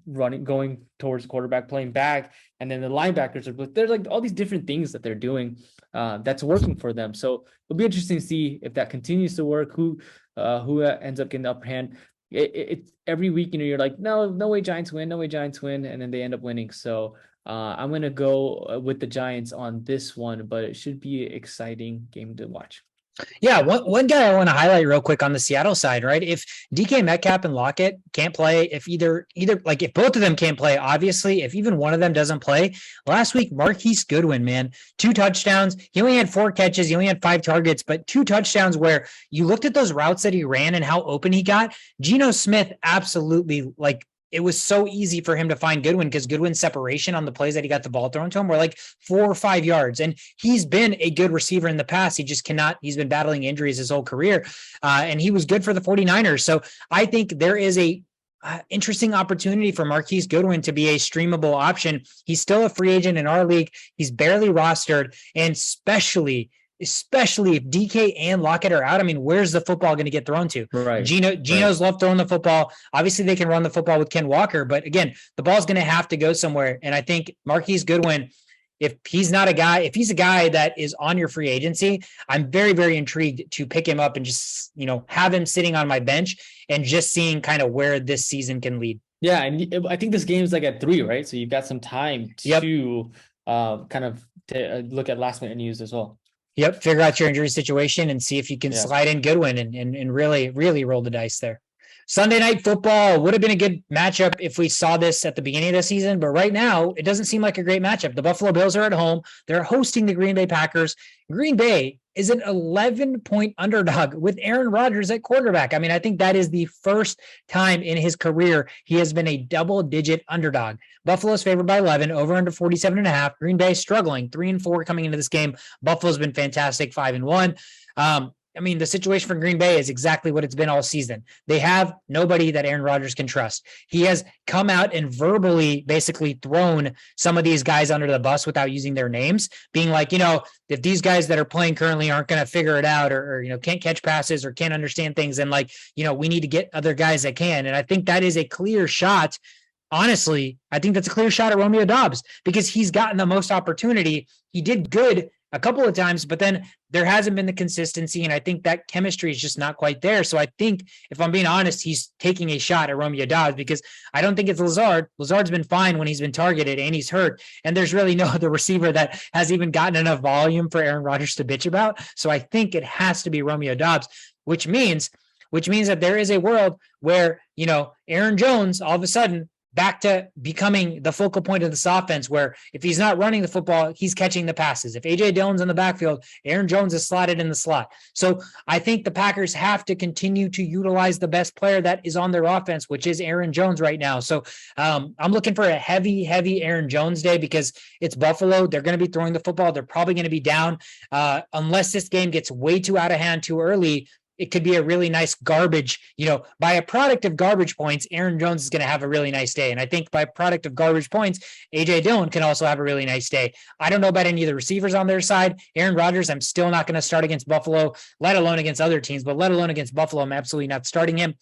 running, going towards the quarterback, playing back, and then the linebackers are. There's like all these different things that they're doing that's working for them. So it'll be interesting to see if that continues to work. Who ends up getting the upper hand. It's every week, you're like, no way Giants win, and then they end up winning. So I'm going to go with the Giants on this one, but it should be an exciting game to watch. Yeah, one guy I want to highlight real quick on the Seattle side, right? If DK Metcalf and Lockett can't play, if either like if both of them can't play, obviously, if even one of them doesn't play, last week Marquise Goodwin, man, 2 touchdowns. He only had 4 catches, he only had 5 targets, but 2 touchdowns where you looked at those routes that he ran and how open he got. Geno Smith absolutely, like, it was so easy for him to find Goodwin because Goodwin's separation on the plays that he got the ball thrown to him were like 4 or 5 yards. And he's been a good receiver in the past. He just cannot, he's been battling injuries his whole career. And he was good for the 49ers. So I think there is a interesting opportunity for Marquise Goodwin to be a streamable option. He's still a free agent in our league. He's barely rostered, and especially if DK and Lockett are out. I mean, where's the football going to get thrown to? Right. Geno's love throwing the football. Obviously, they can run the football with Ken Walker, but again, the ball's going to have to go somewhere. And I think Marquise Goodwin, if he's a guy that is on your free agency, I'm very, very intrigued to pick him up and just, have him sitting on my bench and just seeing kind of where this season can lead. Yeah. And I think this game's like at 3, right? So you've got some time to kind of look at last minute news as well. Yep. Figure out your injury situation and see if you can slide in Goodwin and really, really roll the dice there. Sunday Night Football would have been a good matchup if we saw this at the beginning of the season, but right now it doesn't seem like a great matchup. The Buffalo Bills are at home. They're hosting the Green Bay Packers. Green Bay is an 11-point underdog with Aaron Rodgers at quarterback. I mean, I think that is the first time in his career he has been a double-digit underdog. Buffalo's favored by 11, over under 47.5. Green Bay struggling, 3-4 coming into this game. Buffalo's been fantastic, 5-1. I mean, the situation for Green Bay is exactly what it's been all season. They have nobody that Aaron Rodgers can trust. He has come out and verbally basically thrown some of these guys under the bus without using their names, being like, if these guys that are playing currently aren't going to figure it out or can't catch passes or can't understand things, then we need to get other guys that can. And I think that is a clear shot. Honestly, I think that's a clear shot at Romeo Doubs because he's gotten the most opportunity. He did good a couple of times, but then there hasn't been the consistency. And I think that chemistry is just not quite there. So I think if I'm being honest, he's taking a shot at Romeo Doubs because I don't think it's Lazard. Lazard's been fine when he's been targeted and he's hurt. And there's really no other receiver that has even gotten enough volume for Aaron Rodgers to bitch about. So I think it has to be Romeo Doubs, which means that there is a world where, Aaron Jones all of a sudden back to becoming the focal point of this offense, where if he's not running the football, he's catching the passes. If A.J. Dillon's in the backfield, Aaron Jones is slotted in the slot. So I think the Packers have to continue to utilize the best player that is on their offense, which is Aaron Jones right now. So I'm looking for a heavy Aaron Jones day because it's Buffalo. They're going to be throwing the football. They're probably going to be down unless this game gets way too out of hand too early. it could be a really nice garbage, by a product of garbage points, Aaron Jones is going to have a really nice day. And I think by product of garbage points, AJ Dillon can also have a really nice day. I don't know about any of the receivers on their side. Aaron Rodgers, I'm still not going to start against Buffalo, let alone against other teams, but let alone against Buffalo, I'm absolutely not starting him.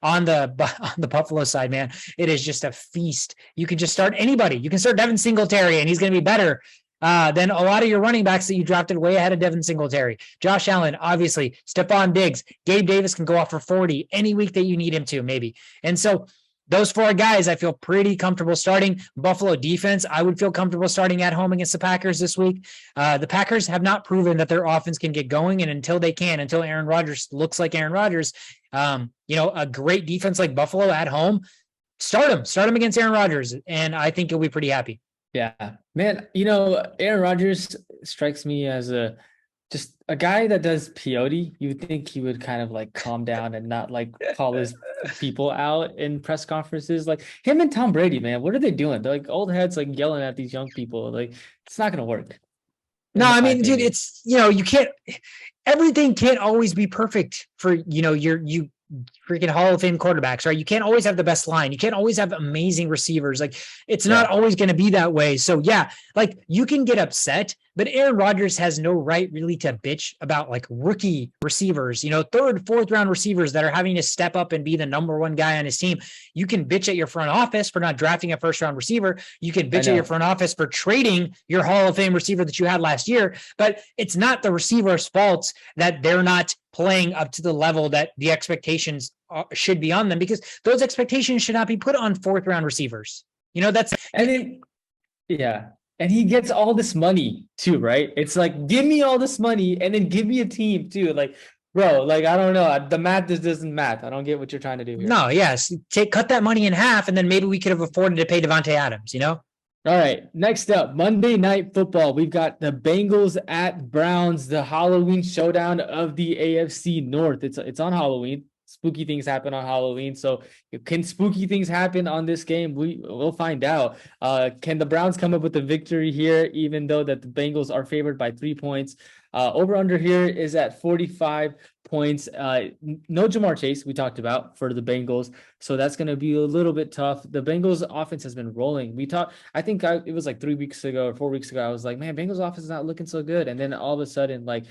On the Buffalo side, man, it is just a feast. You can just start anybody. You can start Devin Singletary, and he's going to be better than a lot of your running backs that you drafted way ahead of Devin Singletary. Josh Allen, obviously, Stephon Diggs, Gabe Davis can go off for 40 any week that you need him to, maybe. And so those 4 guys, I feel pretty comfortable starting. Buffalo defense, I would feel comfortable starting at home against the Packers this week. The Packers have not proven that their offense can get going, and until Aaron Rodgers looks like Aaron Rodgers, a great defense like Buffalo at home, start him against Aaron Rodgers, and I think you'll be pretty happy. Yeah, man, Aaron Rodgers strikes me as just a guy that does peyote. You would think he would kind of like calm down and not like call his people out in press conferences. Like him and Tom Brady, man, what are they doing? They're like old heads like yelling at these young people. Like it's not going to work. No, I mean, dude, it's, you can't, everything can't always be perfect for, you freaking Hall of Fame quarterbacks, right? You can't always have the best line. You can't always have amazing receivers. Like it's not always going to be that way. So yeah, like you can get upset, but Aaron Rodgers has no right really to bitch about like rookie receivers, 3rd, 4th round receivers that are having to step up and be the number 1 guy on his team. You can bitch at your front office for not drafting a 1st round receiver. You can bitch at your front office for trading your Hall of Fame receiver that you had last year, but it's not the receiver's fault that they're not playing up to the level that the expectations should be on them, because those expectations should not be put on 4th round receivers. And he gets all this money too, right? It's like, give me all this money and then give me a team too. Like, bro, like, I don't know. The math just doesn't math. I don't get what you're trying to do here. No, yes. Cut that money in half, and then maybe we could have afforded to pay Devontae Adams, All right. Next up, Monday Night Football. We've got the Bengals at Browns, the Halloween showdown of the AFC North. It's on Halloween. Spooky things happen on Halloween. So can spooky things happen on this game? We'll find out. Can the Browns come up with a victory here, even though that the Bengals are favored by 3 points? Over under here is at 45 points. No Jamar Chase, we talked about, for the Bengals. So that's going to be a little bit tough. The Bengals offense has been rolling. It was like 3 weeks ago or 4 weeks ago. I was like, man, Bengals offense is not looking so good. And then all of a sudden, like,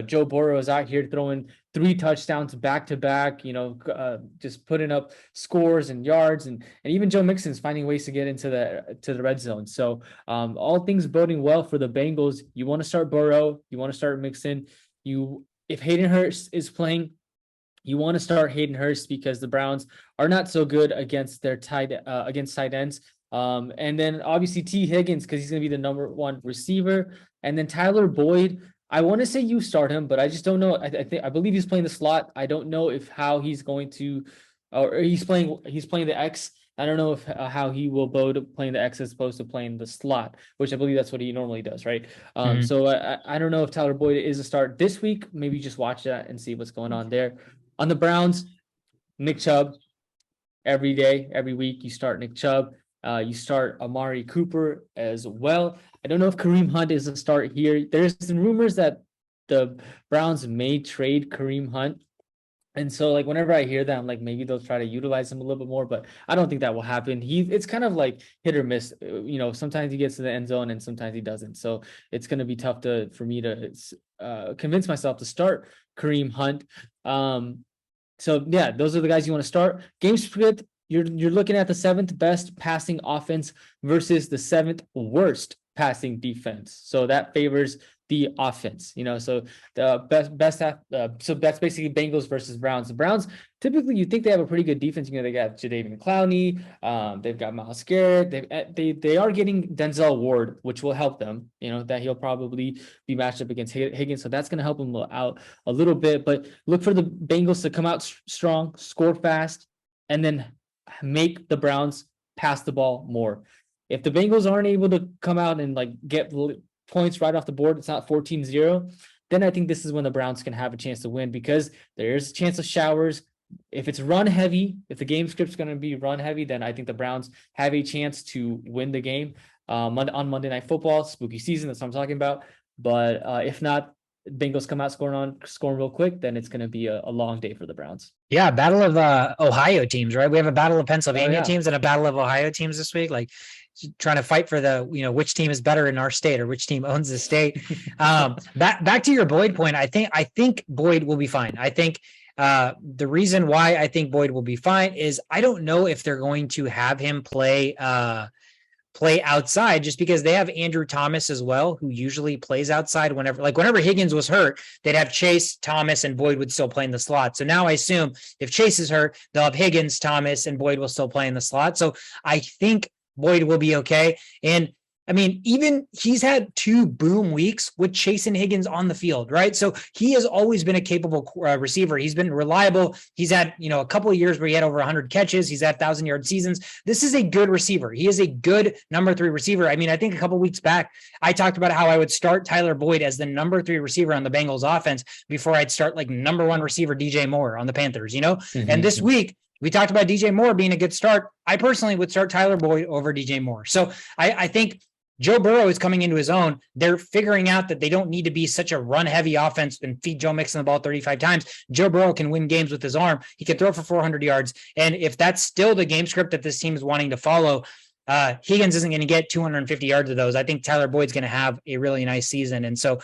Joe Burrow is out here throwing 3 touchdowns back to back, just putting up scores and yards, and even Joe Mixon's finding ways to get into the red zone. So all things boding well for the Bengals. You want to start Burrow, you want to start Mixon. If Hayden Hurst is playing, you want to start Hayden Hurst, because the Browns are not so good against their tight ends. And then obviously T. Higgins, because he's going to be the number 1 receiver, and then Tyler Boyd. I want to say you start him, but I just don't know. I believe he's playing the slot. I don't know how he's going to, or he's playing the X. I don't know how he will go to playing the X as opposed to playing the slot, which I believe that's what he normally does, right? So I don't know if Tyler Boyd is a start this week. Maybe just watch that and see what's going on there. On the Browns, Nick Chubb. Every day, every week, you start Nick Chubb. You start Amari Cooper as well. I don't know if Kareem Hunt is a start here. There's some rumors that the Browns may trade Kareem Hunt. And so, like, whenever I hear that, I'm like, maybe they'll try to utilize him a little bit more, but I don't think that will happen. It's kind of like hit or miss. Sometimes he gets to the end zone and sometimes he doesn't. So it's going to be tough for me to convince myself to start Kareem Hunt. So yeah, those are the guys you want to start. Game script, you're looking at the 7th best passing offense versus the 7th worst passing defense. So that favors the offense, so the best half. So that's basically Bengals versus Browns. The Browns, typically you think they have a pretty good defense. They got Jadeveon Clowney. They've got Myles Garrett. They are getting Denzel Ward, which will help them. That he'll probably be matched up against Higgins. So that's going to help him out a little bit. But look for the Bengals to come out strong, score fast, and then make the Browns pass the ball more. If the Bengals aren't able to come out and like get points right off the board, it's not 14-0, then I think this is when the Browns can have a chance to win, because there's a chance of showers. If it's run heavy, if the game script's going to be run heavy, then I think the Browns have a chance to win the game on Monday Night Football. Spooky season, that's what I'm talking about. But if not, Bengals come out scoring real quick, then it's going to be a long day for the Browns. Yeah, battle of Ohio teams, right? We have a battle of Pennsylvania yeah. teams and a battle of Ohio teams this week. Like trying to fight for the, which team is better in our state or which team owns the state. Back to your Boyd point. I think Boyd will be fine. I think the reason why I think Boyd will be fine is I don't know if they're going to have him play outside, just because they have Andrew Thomas as well, who usually plays outside whenever Higgins was hurt, they'd have Chase, Thomas, and Boyd would still play in the slot. So now I assume if Chase is hurt, they'll have Higgins, Thomas, and Boyd will still play in the slot. So I think Boyd will be okay. And I mean, even he's had 2 boom weeks with Chase and Higgins on the field, right? So he has always been a capable receiver. He's been reliable. He's had, a couple of years where he had over 100 catches. He's had 1,000-yard seasons. This is a good receiver. He is a good number 3 receiver. I mean, I think a couple of weeks back, I talked about how I would start Tyler Boyd as the number 3 receiver on the Bengals offense before I'd start like number 1 receiver DJ Moore on the Panthers, Mm-hmm. And this week, we talked about DJ Moore being a good start. I personally would start Tyler Boyd over DJ Moore. So I think Joe Burrow is coming into his own. They're figuring out that they don't need to be such a run-heavy offense and feed Joe Mixon the ball 35 times. Joe Burrow can win games with his arm. He can throw for 400 yards. And if that's still the game script that this team is wanting to follow, Higgins isn't going to get 250 yards of those. I think Tyler Boyd's going to have a really nice season. And so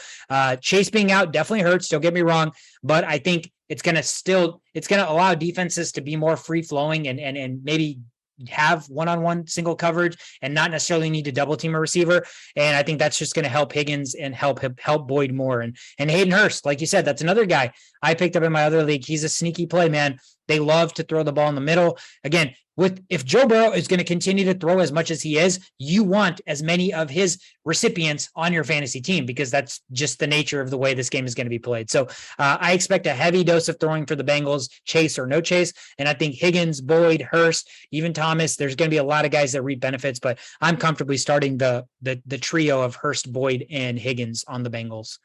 Chase being out definitely hurts. Don't get me wrong. But I think it's going to allow defenses to be more free-flowing and maybe have one-on-one single coverage and not necessarily need to double team a receiver. And I think that's just going to help Higgins and help Boyd more. And Hayden Hurst, like you said, that's another guy I picked up in my other league. He's a sneaky play, man. They love to throw the ball in the middle. Again, if Joe Burrow is going to continue to throw as much as he is, you want as many of his recipients on your fantasy team, because that's just the nature of the way this game is going to be played. So I expect a heavy dose of throwing for the Bengals, Chase or no Chase. And I think Higgins, Boyd, Hurst, even Thomas, there's going to be a lot of guys that reap benefits, but I'm comfortably starting the trio of Hurst, Boyd, and Higgins on the Bengals.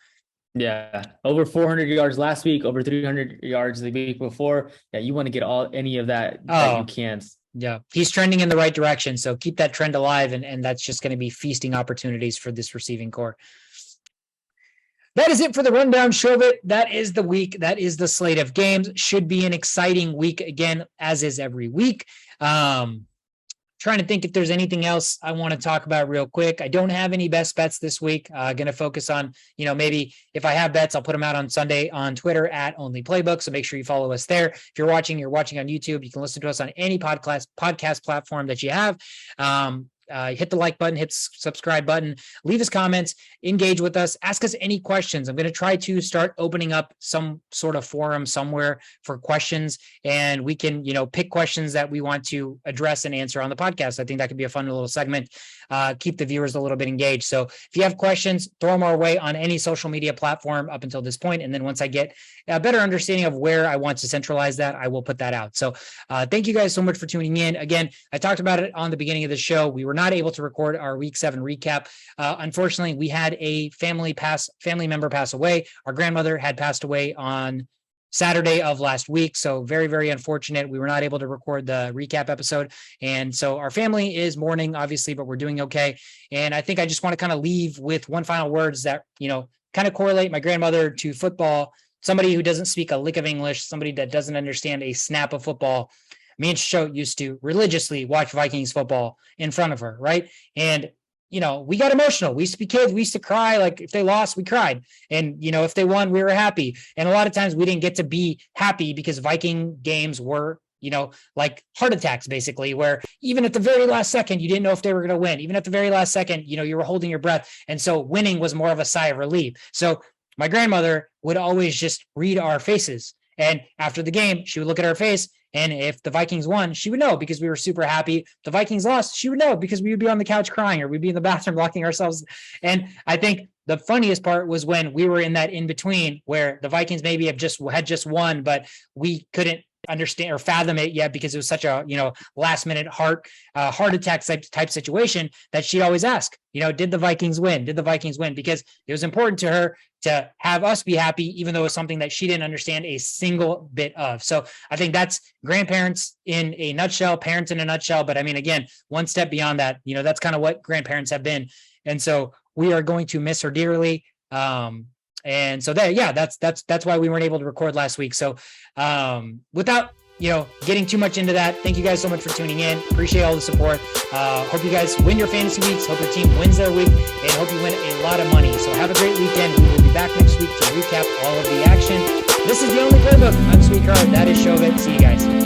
Yeah, over 400 yards last week, over 300 yards the week before. Yeah, you want to get any of that you can. Yeah, he's trending in the right direction. So keep that trend alive, and that's just going to be feasting opportunities for this receiving core. That is it for the rundown show of it. That is the week. That is the slate of games. Should be an exciting week again, as is every week. Trying to think if there's anything else I want to talk about real quick. I don't have any best bets this week. Going to focus on, maybe if I have bets, I'll put them out on Sunday on Twitter at Only Playbook. So make sure you follow us there. If you're watching on YouTube. You can listen to us on any podcast platform that you have. Hit the like button, hit subscribe button, leave us comments, engage with us, ask us any questions. I'm going to try to start opening up some sort of forum somewhere for questions, and we can, pick questions that we want to address and answer on the podcast. I think that could be a fun little segment. Keep the viewers a little bit engaged. So if you have questions, throw them our way on any social media platform up until this point. And then once I get a better understanding of where I want to centralize that, I will put that out. So thank you guys so much for tuning in. Again, I talked about it on the beginning of the show. We were not able to record our week 7 recap. Unfortunately, we had a family member pass away. Our grandmother had passed away on Saturday of last week. So very, very unfortunate. We were not able to record the recap episode. And so our family is mourning, obviously, but we're doing okay. And I think I just want to kind of leave with one final words that, kind of correlate my grandmother to football. Somebody who doesn't speak a lick of English, somebody that doesn't understand a snap of football. Me and Cho used to religiously watch Vikings football in front of her, right? And, we got emotional. We used to be kids. We used to cry. Like if they lost, we cried. And, if they won, we were happy. And a lot of times we didn't get to be happy because Viking games were, like heart attacks, basically, where even at the very last second, you didn't know if they were going to win. Even at the very last second, you were holding your breath. And so winning was more of a sigh of relief. So my grandmother would always just read our faces. And after the game, she would look at our face. And if the Vikings won, she would know because we were super happy. If the Vikings lost, she would know because we would be on the couch crying, or we'd be in the bathroom locking ourselves. And I think the funniest part was when we were in that in between where the Vikings maybe had just won, but we couldn't understand or fathom it yet because it was such a last minute heart attack type situation that she'd always ask, did the Vikings win? Did the Vikings win? Because it was important to her to have us be happy, even though it was something that she didn't understand a single bit of. So I think that's grandparents in a nutshell, parents in a nutshell. But I mean, again, one step beyond that, that's kind of what grandparents have been. And so we are going to miss her dearly. And so that's why we weren't able to record last week. So without getting too much into that, thank you guys so much for tuning in. Appreciate all the support. Hope you guys win your fantasy weeks. Hope your team wins their week, and hope you win a lot of money. So have a great weekend. We will be back next week to recap all of the action. This is the only playbook. I'm Sweet Card. That is Shovit. See you guys.